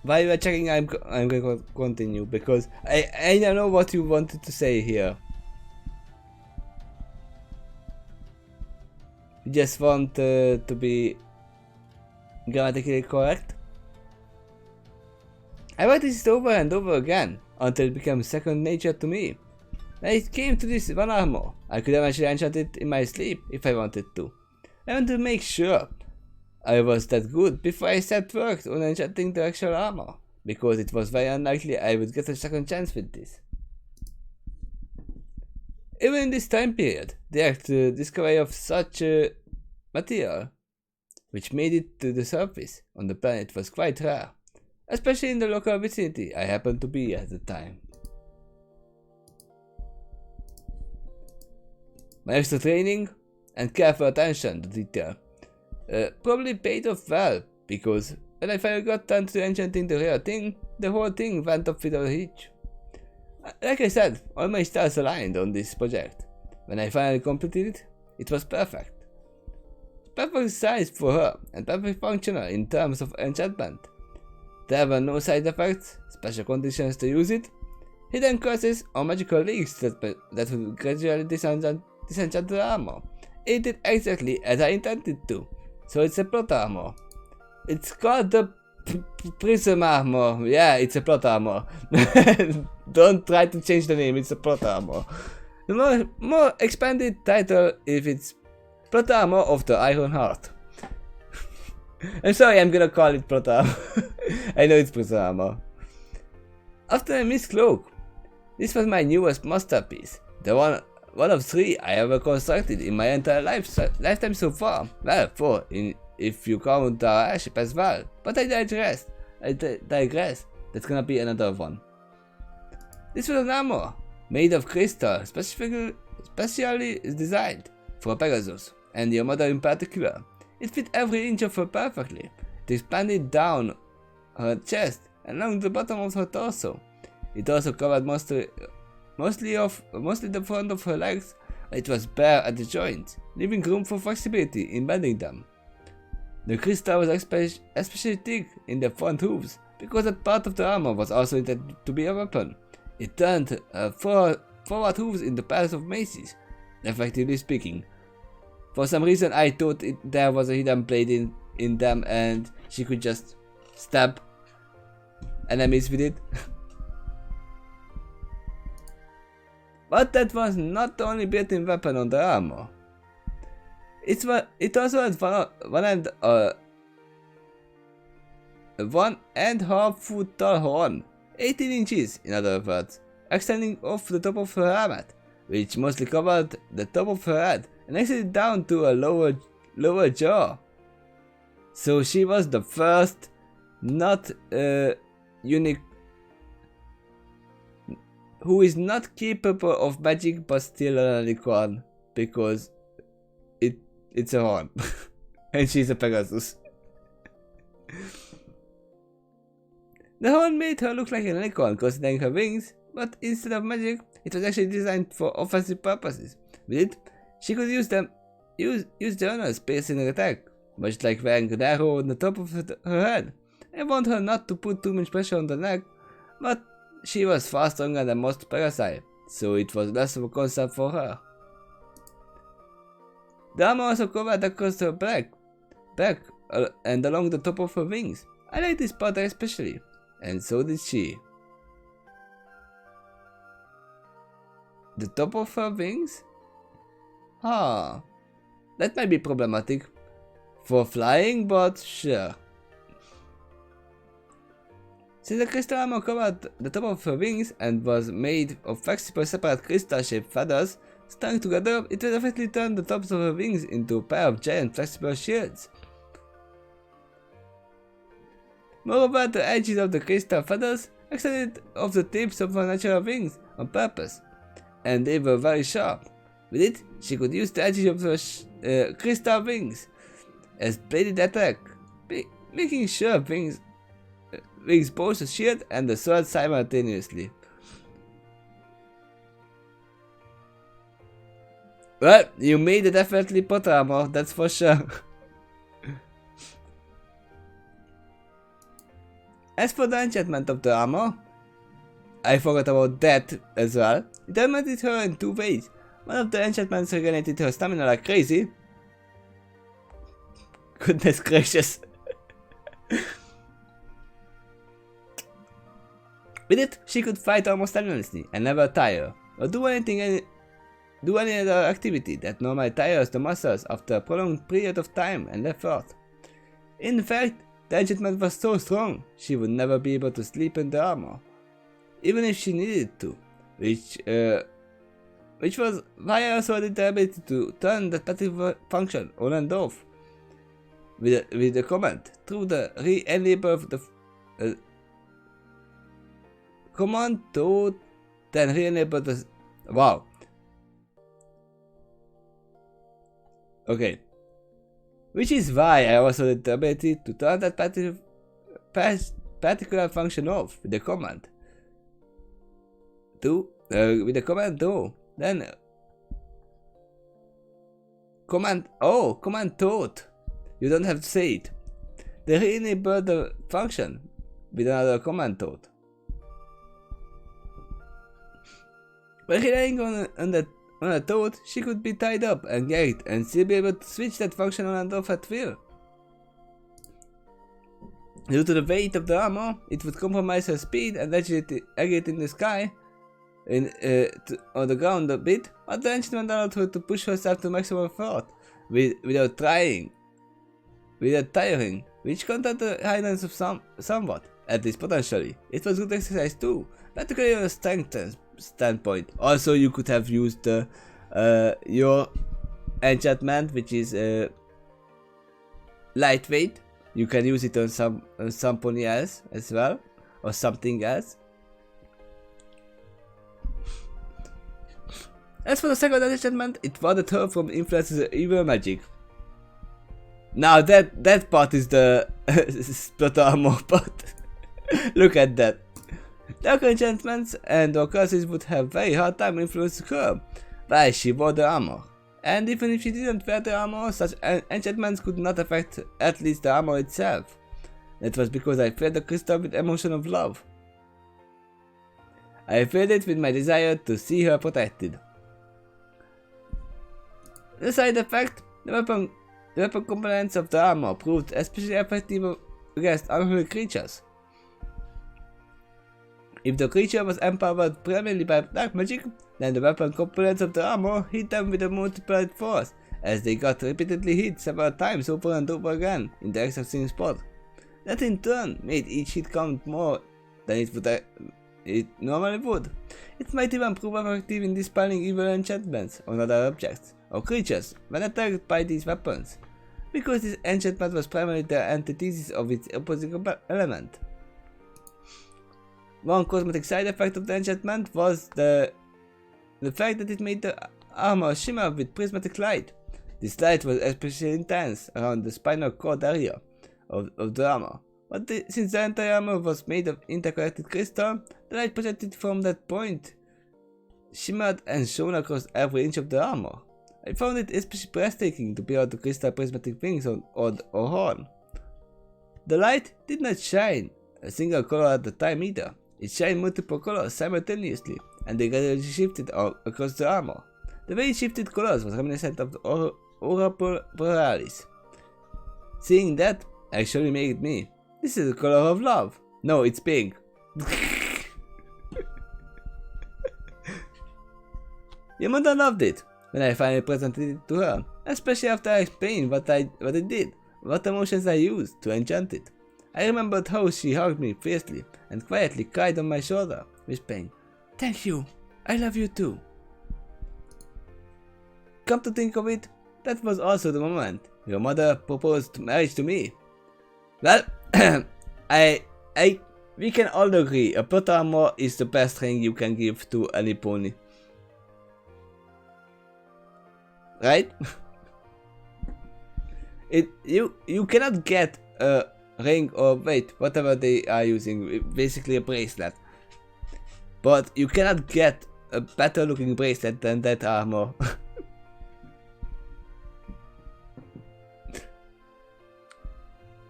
Speaker 1: While you are checking, I'm going to continue because I don't know what you wanted to say here. You just want to be grammatically correct. I practiced it over and over again until it became second nature to me. When it came to this one armor, I could eventually enchant it in my sleep if I wanted to. I wanted to make sure I was that good before I set work on enchanting the actual armor, because it was very unlikely I would get a second chance with this. Even in this time period, the discovery of such material, which made it to the surface on the planet, was quite rare, especially in the local vicinity I happened to be at the time. My extra training and careful attention to detail probably paid off well, because when I finally got down to enchanting the real thing, the whole thing went off without a hitch. Like I said, all my stars aligned on this project. When I finally completed it, it was perfect. Perfect size for her, and perfect functional in terms of enchantment. There were no side effects, special conditions to use it, hidden curses or magical leaks that would gradually disenchant the armor. It did exactly as I intended to, so it's a plot armor. It's called the Prism armor. Yeah, it's a plot armor. Don't try to change the name, it's a plot armor. The more expanded title if it's plot armor of the Iron Heart. I'm sorry, I'm gonna call it plot armor. I know it's Prism armor. After I missed Cloak, this was my newest masterpiece. The one of 3 I ever constructed in my entire lifetime so far. Well, 4 if you count the airship as well. But I digress. That's gonna be another one. This was an armor made of crystal, specially designed for Pegasus, and your mother in particular. It fit every inch of her perfectly. It expanded down her chest and along the bottom of her torso. It also covered mostly the front of her legs. It was bare at the joints, leaving room for flexibility in bending them. The crystal was especially thick in the front hooves, because that part of the armor was also intended to be a weapon. It turned forward hooves into pairs of maces, effectively speaking. For some reason I thought there was a hidden blade in them and she could just stab enemies with it. But that was not the only built-in weapon on the armor. It also had 1.5 foot tall horn, 18 inches in other words, extending off the top of her helmet, which mostly covered the top of her head and extended down to a lower jaw. So she was the first not unique who is not capable of magic but still a unicorn, because it's a horn. And she's a Pegasus. The horn made her look like a unicorn considering her wings, but instead of magic, it was actually designed for offensive purposes. With it, she could use the honors piercing attack, much like wearing an arrow on the top of her head. I want her not to put too much pressure on the neck, but she was far stronger than most Pegasi, so it was less of a concern for her. The armor also covered across her back and along the top of her wings. I like this part especially, and so did she. The top of her wings? That might be problematic for flying, but sure. Since the crystal armor covered the top of her wings and was made of flexible separate crystal-shaped feathers strung together, it effectively turned the tops of her wings into a pair of giant flexible shields. Moreover, the edges of the crystal feathers extended off the tips of her natural wings on purpose, and they were very sharp. With it, she could use the edges of her crystal wings as bladed attack, making sure wings both the shield and the sword simultaneously. Well, you made it definitely pot armor, that's for sure. As for the enchantment of the armor, I forgot about that as well. It augmented her in 2 ways. One of the enchantments regenerated her stamina like crazy. Goodness gracious. With it, she could fight almost endlessly and never tire, or do any other activity that normally tires the muscles after a prolonged period of time and effort. In fact, the enchantment was so strong, she would never be able to sleep in the armor, even if she needed to, which was why I also had the ability to turn the passive function on and off with the command through the re-enable the command to then re-enable the Okay. Which is why I also had the ability to turn that particular function off with the command. With the command do. Then command thought. You don't have to say it. They re-enable the function with another command thought. By relying on a thought, she could be tied up and gagged and still be able to switch that function on and off at will. Due to the weight of the armor, it would compromise her speed and actually get in the sky on the ground a bit, but the enchantment allowed her to push herself to maximum effort without tiring, which content the highness of somewhat, at least potentially. It was good exercise too, particularly on a strength standpoint. Also, you could have used your enchantment, which is lightweight. You can use it on somebody else as well, or something else. As for the second enchantment, it warded her from influences of evil magic. Now that part is the split armor part. Look at that. Dark enchantments and or curses would have very hard time influencing her while she wore the armor. And even if she didn't wear the armor, such enchantments could not affect at least the armor itself. That was because I filled the crystal with emotion of love. I filled it with my desire to see her protected. The side effect, the weapon components of the armor proved especially effective against unholy creatures. If the creature was empowered primarily by dark magic, then the weapon components of the armor hit them with a multiplied force, as they got repeatedly hit several times over and over again in the exact same spot. That in turn made each hit count more than it normally would. It might even prove effective in dispelling evil enchantments on other objects or creatures when attacked by these weapons, because this enchantment was primarily the antithesis of its opposing element. One cosmetic side effect of the enchantment was the fact that it made the armor shimmer with prismatic light. This light was especially intense around the spinal cord area of the armor, but since the entire armor was made of interconnected crystal, the light projected from that point shimmered and shone across every inch of the armor. I found it especially breathtaking to behold the crystal prismatic wings or horn. The light did not shine a single color at the time either. It shined multiple colors simultaneously, and they gradually shifted across the armor. The way it shifted colors was reminiscent of the Aura Borealis. Seeing that actually made me, this is the color of love. No, it's pink. Your mother loved it when I finally presented it to her, especially after I explained what it did, what emotions I used to enchant it. I remembered how she hugged me fiercely and quietly cried on my shoulder, whispering, "Thank you, I love you too." Come to think of it, that was also the moment your mother proposed marriage to me. Well, we can all agree a plot armor is the best ring you can give to any pony. Right? You cannot get a ring or wait, whatever they are using, basically a bracelet. But you cannot get a better looking bracelet than that armor.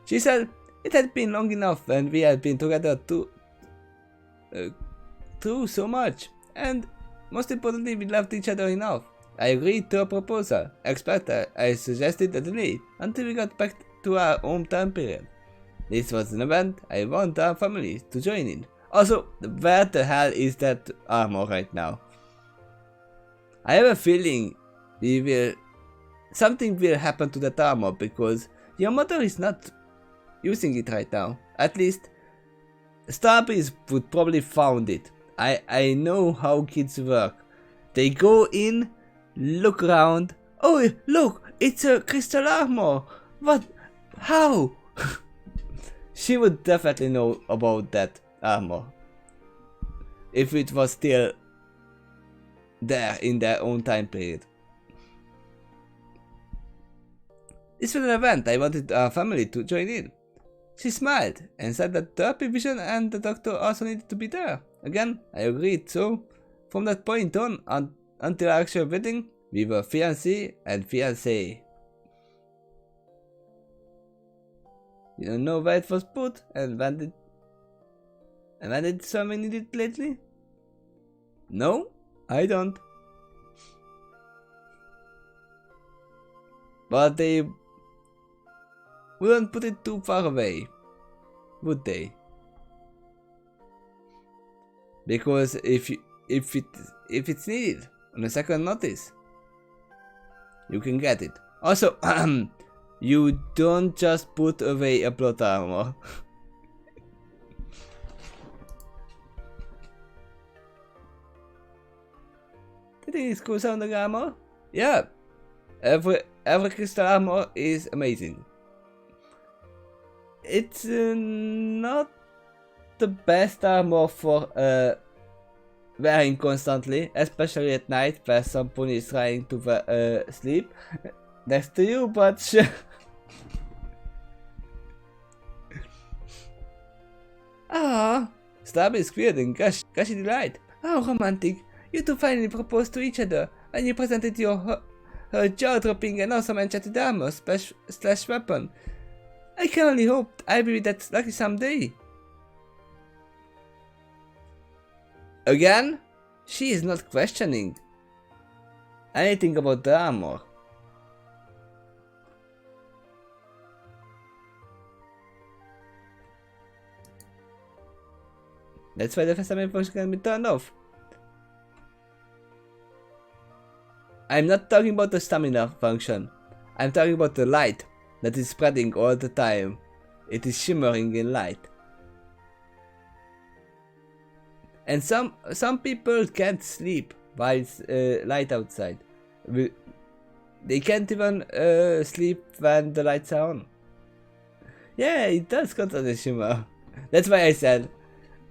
Speaker 1: She said it had been long enough and we had been together through so much, and most importantly we loved each other enough. I agreed to a proposal, except I suggested a delay until we got back to our home time period. This was an event I want our family to join in. Also, where the hell is that armor right now? I have a feeling something will happen to that armor because your mother is not using it right now. At least, Starbreeze would probably found it. I know how kids work. They go in, look around. Oh, look, it's a crystal armor. What? How? She would definitely know about that armor if it was still there in their own time period. This was an event. I wanted our family to join in. She smiled and said that the happy vision and the doctor also needed to be there. Again, I agreed, so from that point on, until our actual wedding, we were fiancé and fiancée. You don't know where it was put and when did someone need it lately? No, I don't. But they wouldn't put it too far away, would they? Because if it's needed on a second notice, you can get it. Also, you don't just put away a plot armor. Do you think it's cool sounding armor? Yeah. Every crystal armor is amazing. It's not the best armor for wearing constantly, especially at night where someone is trying to sleep next to you, but sure. Ah, Starby is queer and Gashi delight. How romantic. You two finally proposed to each other and you presented your her jaw-dropping and awesome enchanted armor slash weapon. I can only hope I'll be that lucky someday. Again? She is not questioning anything about the armor. That's why the stamina function can be turned off. I'm not talking about the stamina function. I'm talking about the light that is spreading all the time. It is shimmering in light. And some people can't sleep while it's light outside. They can't even sleep when the lights are on. Yeah, it does constantly shimmer. That's why I said.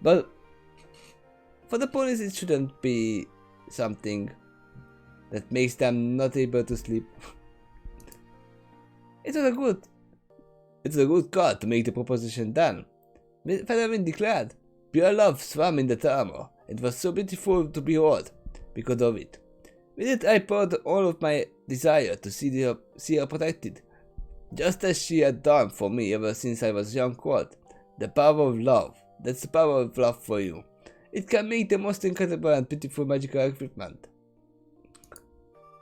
Speaker 1: But for the ponies it shouldn't be something that makes them not able to sleep. It's a good call to make the proposition then. Featherwind declared, pure love swam in the armor. It was so beautiful to behold because of it. With it I poured all of my desire to see her protected, just as she had done for me ever since I was young. Quote, the power of love. That's the power of love for you. It can make the most incredible and beautiful magical equipment.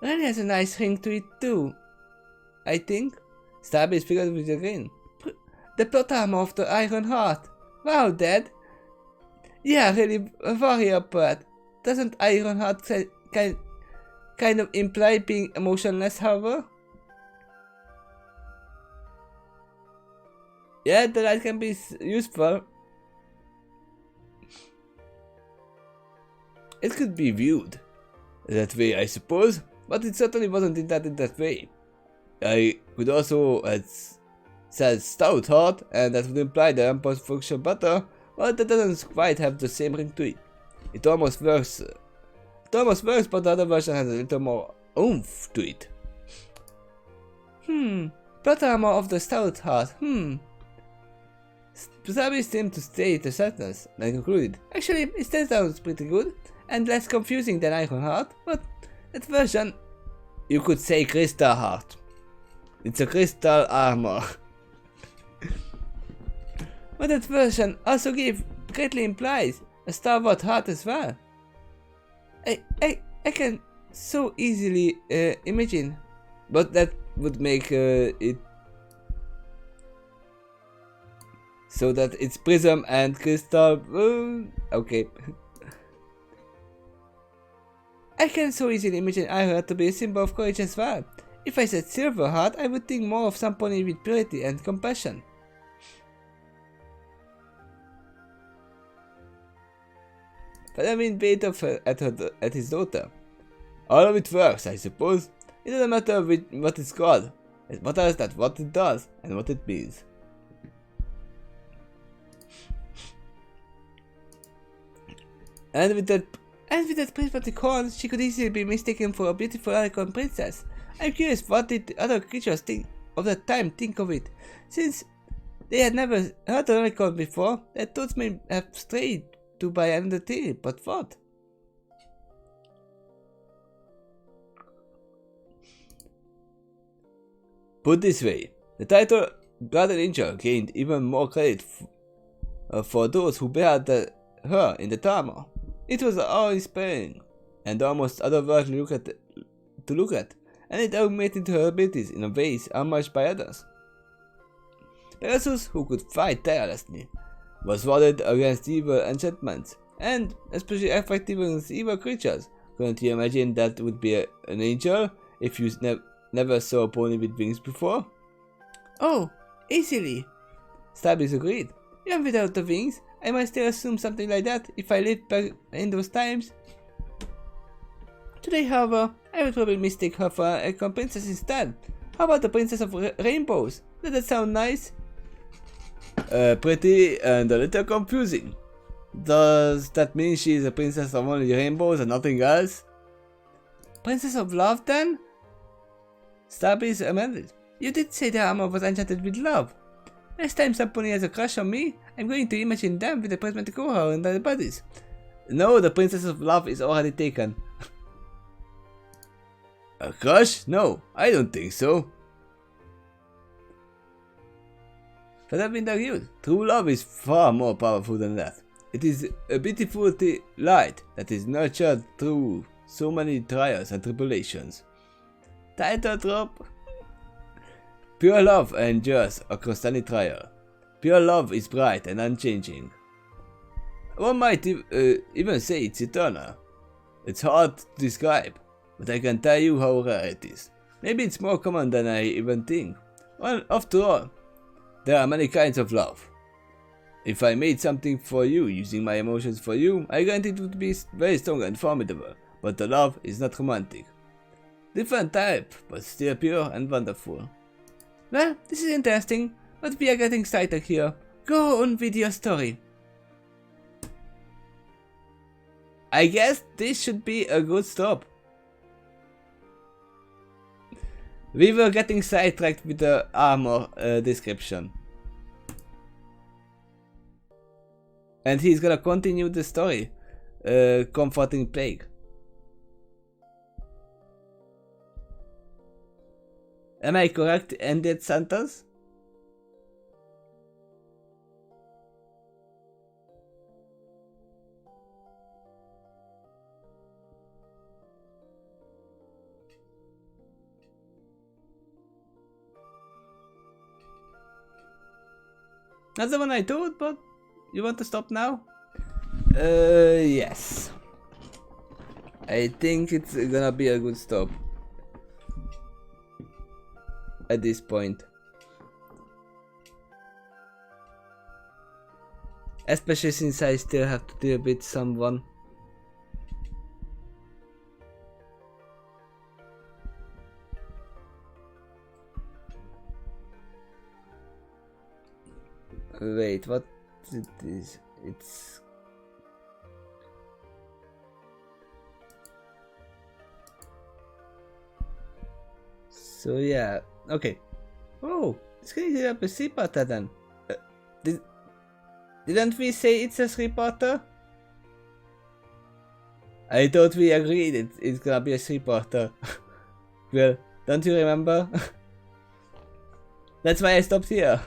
Speaker 1: Really has a nice ring to it too, I think. Starby is figured with a grin. The plot armor of the Iron Heart. Wow, Dad. Yeah, really warrior part. Doesn't Iron Heart kind of imply being emotionless, however? Yeah, the light can be useful. It could be viewed that way, I suppose, but it certainly wasn't intended that way. I could also have said stout heart, and that would imply the impulse function better, but that doesn't quite have the same ring to it. It almost works, but the other version has a little more oomph to it. Plot armor of the stout heart, Starby seemed to stay the sentence, and concluded, actually, it still sounds pretty good, and less confusing than Iron Heart, but that version, you could say Crystal Heart. It's a crystal armor. But that version also greatly implies a starboard heart as well. I can so easily imagine, but that would make it so that it's prism and crystal. Okay. I can so easily imagine Iron Heart to be a symbol of courage as well. If I said Silver Heart, I would think more of somebody with purity and compassion. But I mean, bait at his daughter. All of it works, I suppose. It doesn't matter what it's called. It matters that what it does and what it means. And with that prismatic horn, she could easily be mistaken for a beautiful Alicon princess. I'm curious what did the other creatures think of the time, think of it. Since they had never heard a record before, their thoughts may have strayed to by another theory, but what? Put this way, the title Guardian Angel gained even more credit for those who bear her in the armor. It was awe-inspiring and almost otherworldly to look at, and it augmented her abilities in ways unmatched by others. Pegasus, who could fight tirelessly, was warded against evil enchantments, and especially effective against evil creatures. Couldn't you imagine that would be an angel if you never saw a pony with wings before? Oh, easily. Stabbies agreed. Even without the wings, I might still assume something like that if I lived back in those times. Today, however, I would probably mistake her for a princess instead. How about the Princess of Rainbows? Does that sound nice? Pretty and a little confusing. Does that mean she is a princess of only rainbows and nothing else? Princess of Love then? Stabbies amended. You did say the armor was enchanted with love. Next time somebody has a crush on me, I'm going to imagine them with a prismatic aura and their bodies. No, the Princess of Love is already taken. A crush? No, I don't think so. For that being argued, true love is far more powerful than that. It is a beautiful light that is nurtured through so many trials and tribulations. Title drop. Pure love endures across any trial. Pure love is bright and unchanging. One might even say it's eternal. It's hard to describe, but I can tell you how rare it is. Maybe it's more common than I even think. Well, after all, there are many kinds of love. If I made something for you using my emotions for you, I guarantee it would be very strong and formidable, but the love is not romantic. Different type, but still pure and wonderful. Well, this is interesting, but we are getting started here. Go on with your story. I guess this should be a good stop. We were getting sidetracked with the armor description. And he's gonna continue the story. Comforting Plague. Am I correct in that sentence? That's the one I told, but you want to stop now? Yes. I think it's gonna be a good stop. At this point. Especially since I still have to deal with someone. Wait, what it is? It's... So yeah, okay. Oh, it's going to be a three-parter then. Didn't we say it's a three-parter? I thought we agreed it's gonna be a three-parter. Well, don't you remember? That's why I stopped here.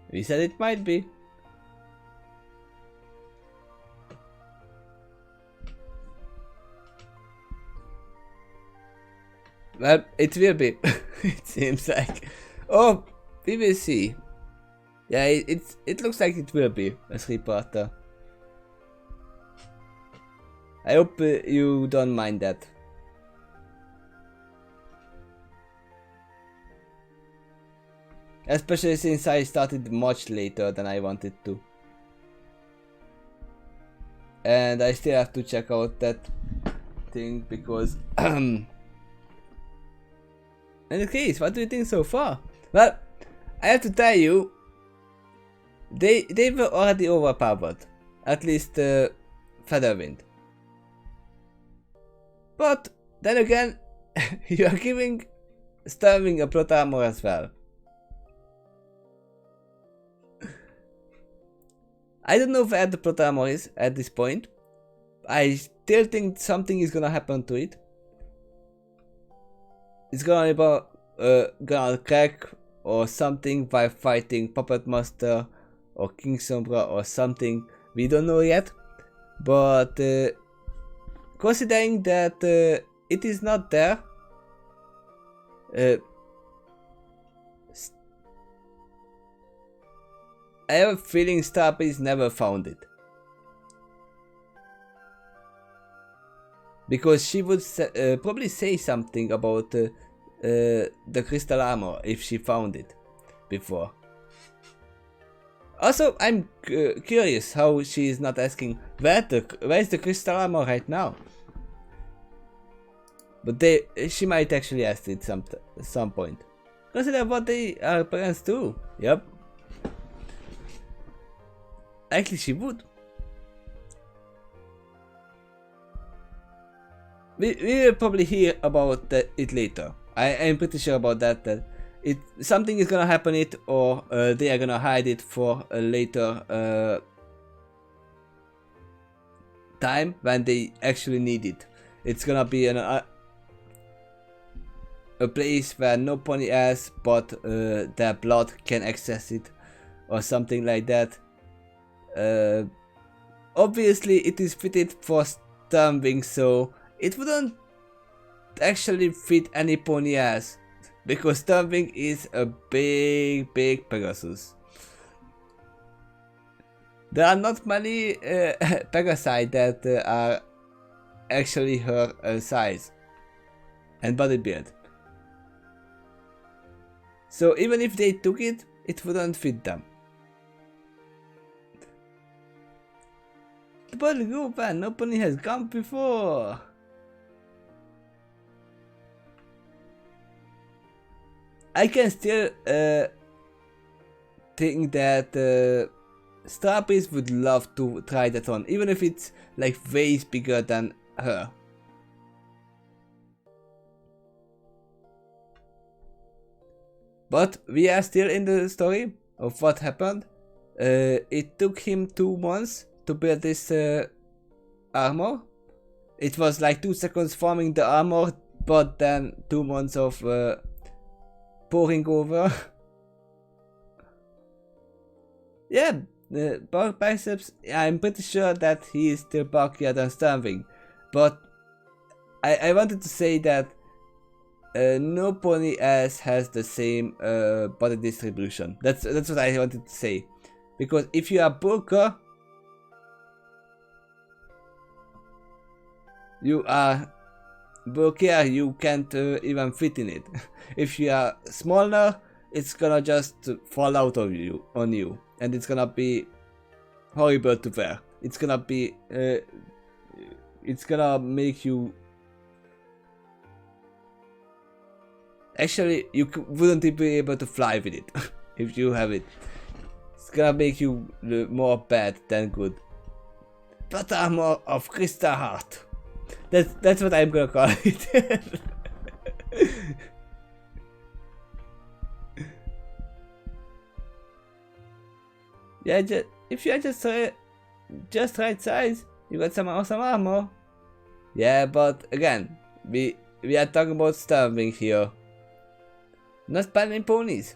Speaker 1: We said it might be. Well, it will be. It seems like. Oh, we will see. Yeah, it looks like it will be a three-parter. I hope you don't mind that. Especially since I started much later than I wanted to. And I still have to check out that thing because... In the case, what do you think so far? Well, I have to tell you... They were already overpowered. At least Featherwind. But then again, you are giving Starving a plot armor as well. I don't know where the plot armor is at this point. I still think something is gonna happen to it. It's gonna crack or something by fighting Puppet Master or King Sombra or something. We don't know yet. But considering that it is not there, I have a feeling Starbeast never found it. Because she would probably say something about the crystal armor if she found it before. Also, I'm curious how she is not asking where is the crystal armor right now. But she might actually ask it some point. Consider what our parents do. Yep. Actually, she would. We will probably hear about it later. I am pretty sure about that. Something is gonna happen or they are gonna hide it for a later time when they actually need it. It's gonna be a place where no pony has, but their blood can access it, or something like that. Obviously, it is fitted for Stormwing, so it wouldn't actually fit any pony ass, because Stormwing is a big Pegasus. There are not many Pegasi that are actually her size and body build. So even if they took it, it wouldn't fit them. But go man, no pony has gone before. I can still think that Starbeast would love to try that on, even if it's like way bigger than her. But we are still in the story of what happened. It took him 2 months to build this armor. It was like 2 seconds forming the armor, but then 2 months of pouring over. Yeah, bulk biceps, I'm pretty sure that he is still bulkier than Stormwing. But I wanted to say that no pony ass has the same body distribution. That's what I wanted to say. Because if you are bulker, you are bulkier, you can't even fit in it. If you are smaller, it's gonna just fall out of you on you, and it's gonna be horrible to wear. It's gonna be it's gonna make you actually you wouldn't be able to fly with it if you have it. It's gonna make you more bad than good. Plot armor of Crystal Heart. That's what I'm gonna call it. Yeah, if you are just right size, you got some awesome armor. Yeah, but again, we are talking about Stormwing here, not spamming ponies.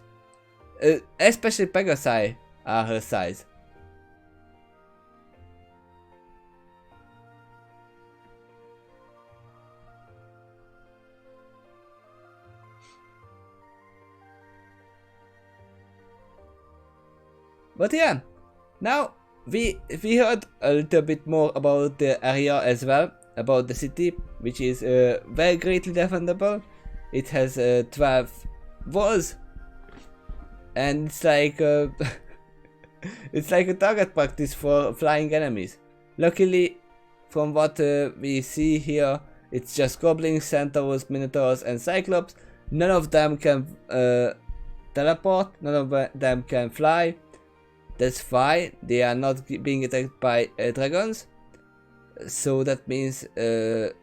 Speaker 1: Especially Pegasi are her size. But yeah, now we heard a little bit more about the area as well, about the city, which is very greatly defendable. It has 12 walls, and it's like it's like a target practice for flying enemies. Luckily, from what we see here, it's just goblins, centaurs, minotaurs, and cyclops. None of them can teleport. None of them can fly. That's fine. They are not being attacked by dragons. So that means that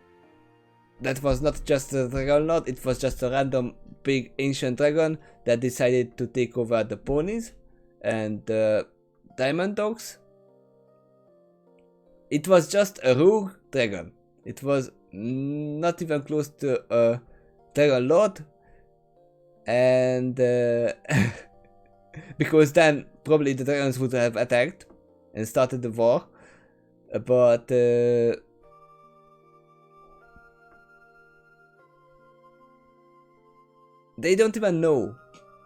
Speaker 1: was not just a dragon lord, it was just a random big ancient dragon that decided to take over the ponies and the diamond dogs. It was just a rogue dragon. It was not even close to a dragon lord. And because then probably the dragons would have attacked and started the war. But they don't even know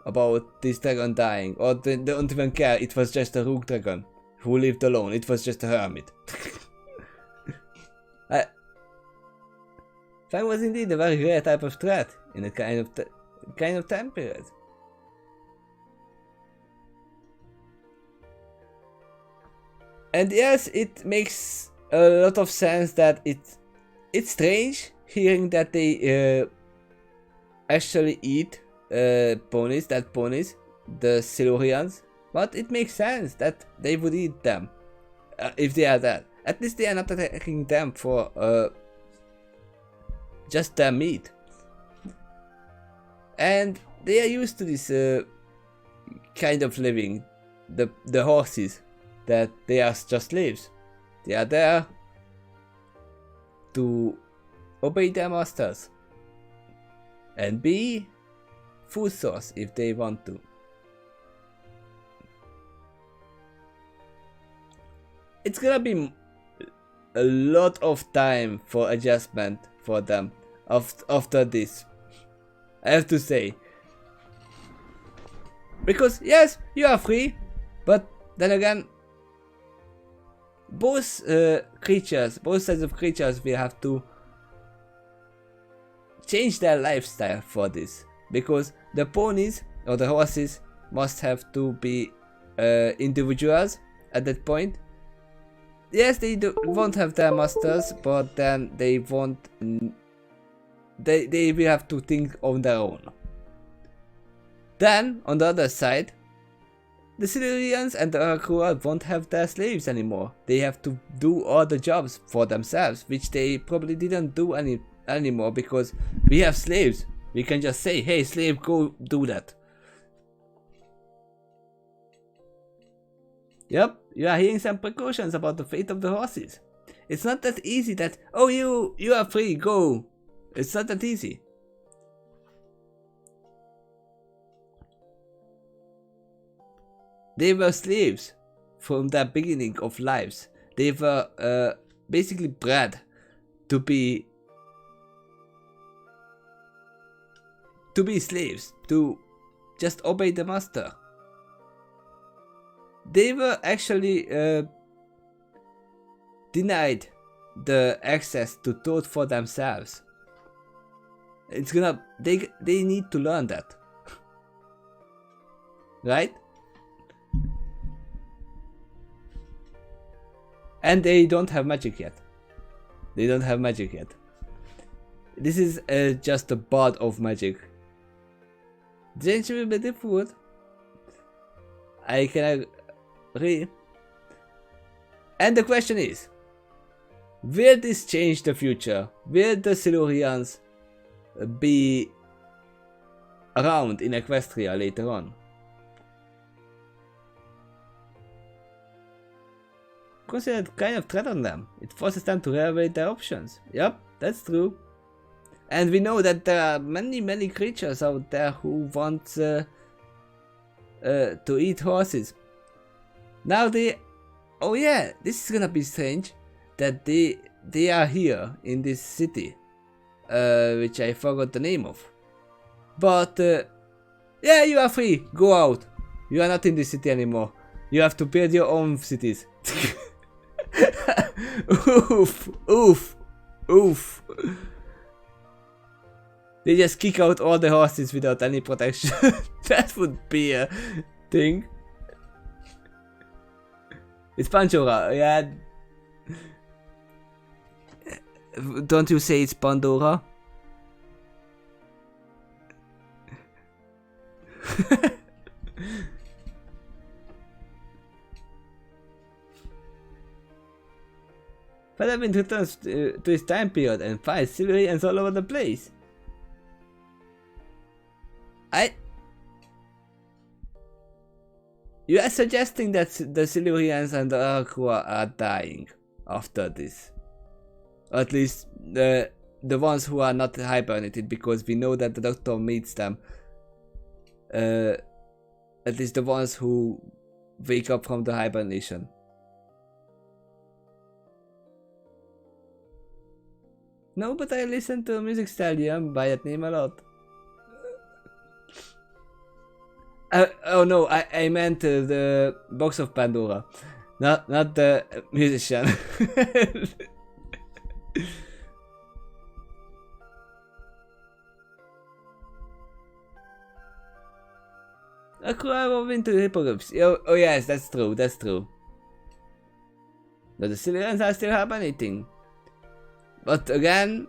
Speaker 1: about this dragon dying, or they don't even care. It was just a rogue dragon who lived alone. It was just a hermit. Fang was indeed a very rare type of threat in a kind of time period. And yes, it makes a lot of sense that it's strange hearing that they actually eat ponies, the Silurians, but it makes sense that they would eat them if they are dead. At least they are not attacking them for just their meat. And they are used to this kind of living, the horses, that they are just slaves. They are there to obey their masters and be food source if they want to. It's gonna be a lot of time for adjustment for them after this, I have to say. Because yes, you are free, but then again, both sides of creatures will have to change their lifestyle for this, because the ponies or the horses must have to be individuals at that point. Yes, they won't have their masters, but then they won't. They will have to think on their own. Then on the other side, the Silurians and the Urakura won't have their slaves anymore. They have to do all the jobs for themselves, which they probably didn't do anymore, because we have slaves. We can just say, hey slave, go do that. Yep, you are hearing some precautions about the fate of the horses. It's not that easy that, oh you are free, go. It's not that easy. They were slaves from the beginning of lives. They were basically bred to be slaves, to just obey the master. They were actually denied the access to thought for themselves. They need to learn that. Right? And they don't have magic yet. This is just a part of magic. Change will be difficult. I can agree. And the question is, will this change the future? Will the Silurians be around in Equestria later on? Considered kind of threat on them. It forces them to reevaluate their options. Yep, that's true. And we know that there are many creatures out there who want to eat horses. Now oh yeah, this is gonna be strange that they are here in this city, which I forgot the name of. But yeah, you are free. Go out. You are not in this city anymore. You have to build your own cities. Oof. They just kick out all the horses without any protection. That would be a thing. It's Panchora, yeah. Don't you say it's Pandora? Fatherwind returns to his time period and finds Silurians all over the place. You are suggesting that the Silurians and the Arqua are dying after this. Or at least the ones who are not hibernated, because we know that the Doctor meets them. At least the ones who wake up from the hibernation. No, but I listen to Music Stallion by that name a lot. Oh no, I meant the Box of Pandora, not the musician. A crowd of into the hippogriffs. Oh yes, that's true, that's true. But the Silurians are still hibernating. But again,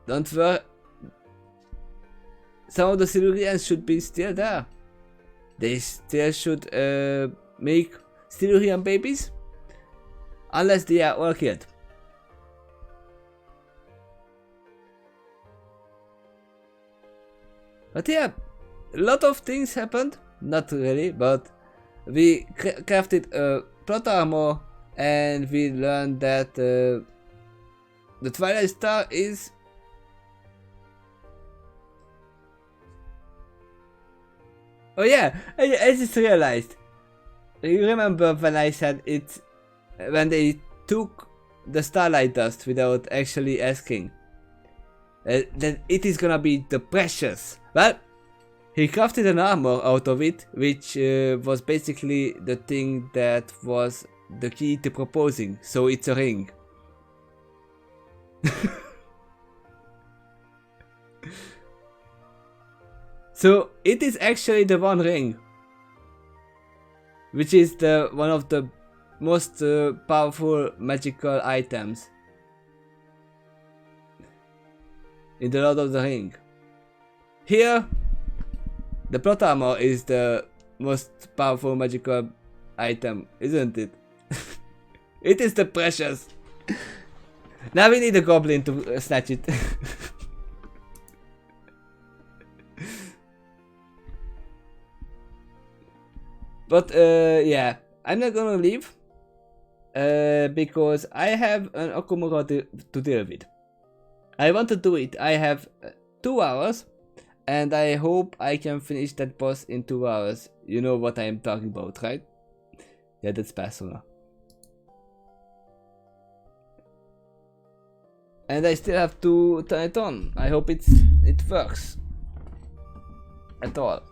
Speaker 1: don't worry. Some of the Silurians should be still there. They still should make Silurian babies. Unless they are all killed. But yeah, a lot of things happened. Not really, but we crafted a plot armor and we learned that the Twilight Star is... Oh yeah, I just realized. You remember when I said it, when they took the Starlight Dust without actually asking, that it is gonna be the Precious. Well, he crafted an armor out of it, which was basically the thing that was the key to proposing, so it's a ring. So it is actually the One Ring, which is the one of the most powerful magical items in the Lord of the Ring. Here, the plot armor is the most powerful magical item, isn't it? It is the Precious. Now we need a goblin to snatch it. But yeah, I'm not gonna leave because I have an Okumura to deal with. I want to do it. I have 2 hours and I hope I can finish that boss in 2 hours. You know what I am talking about, right? Yeah, that's Persona. And I still have to turn it on. I hope it works at all.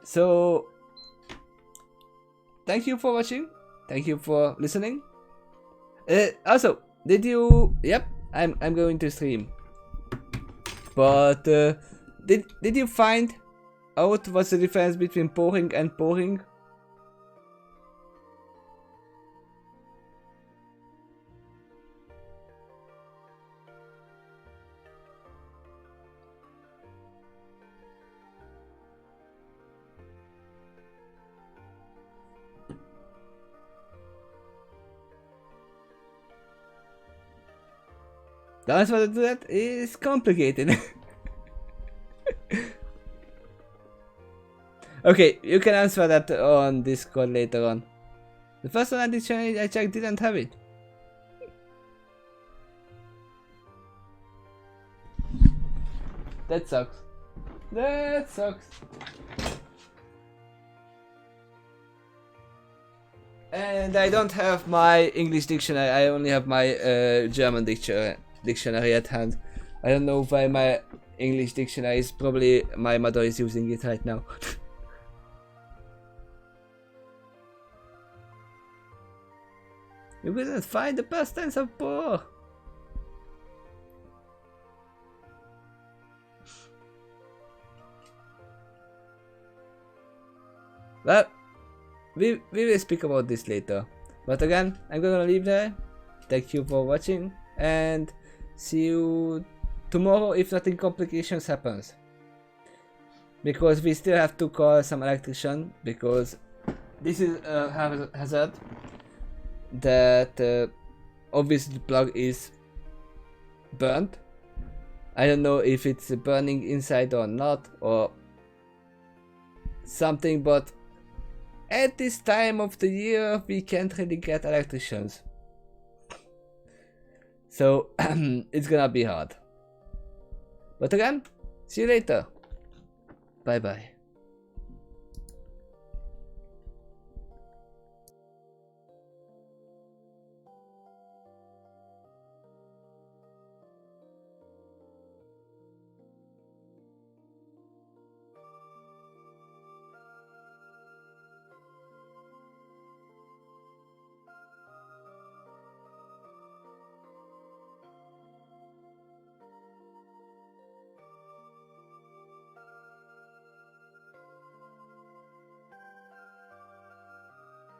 Speaker 1: So, thank you for watching. Thank you for listening. Also, did you? Yep, I'm going to stream. But did you find out what's the difference between pouring and pouring? The answer to that is complicated. Okay, you can answer that on Discord later on. The first one I checked didn't have it. That sucks. That sucks. And I don't have my English dictionary, I only have my German dictionary at hand. I don't know why my English dictionary is, probably my mother is using it right now. You couldn't find the past tense of pour. Well, we will speak about this later. But again, I'm gonna leave there. Thank you for watching and see you tomorrow if nothing complications happens. Because we still have to call some electrician, because this is a hazard that obviously the plug is burnt. I don't know if it's burning inside or not or something, but at this time of the year we can't really get electricians. So it's gonna be hard. But again, see you later. Bye bye.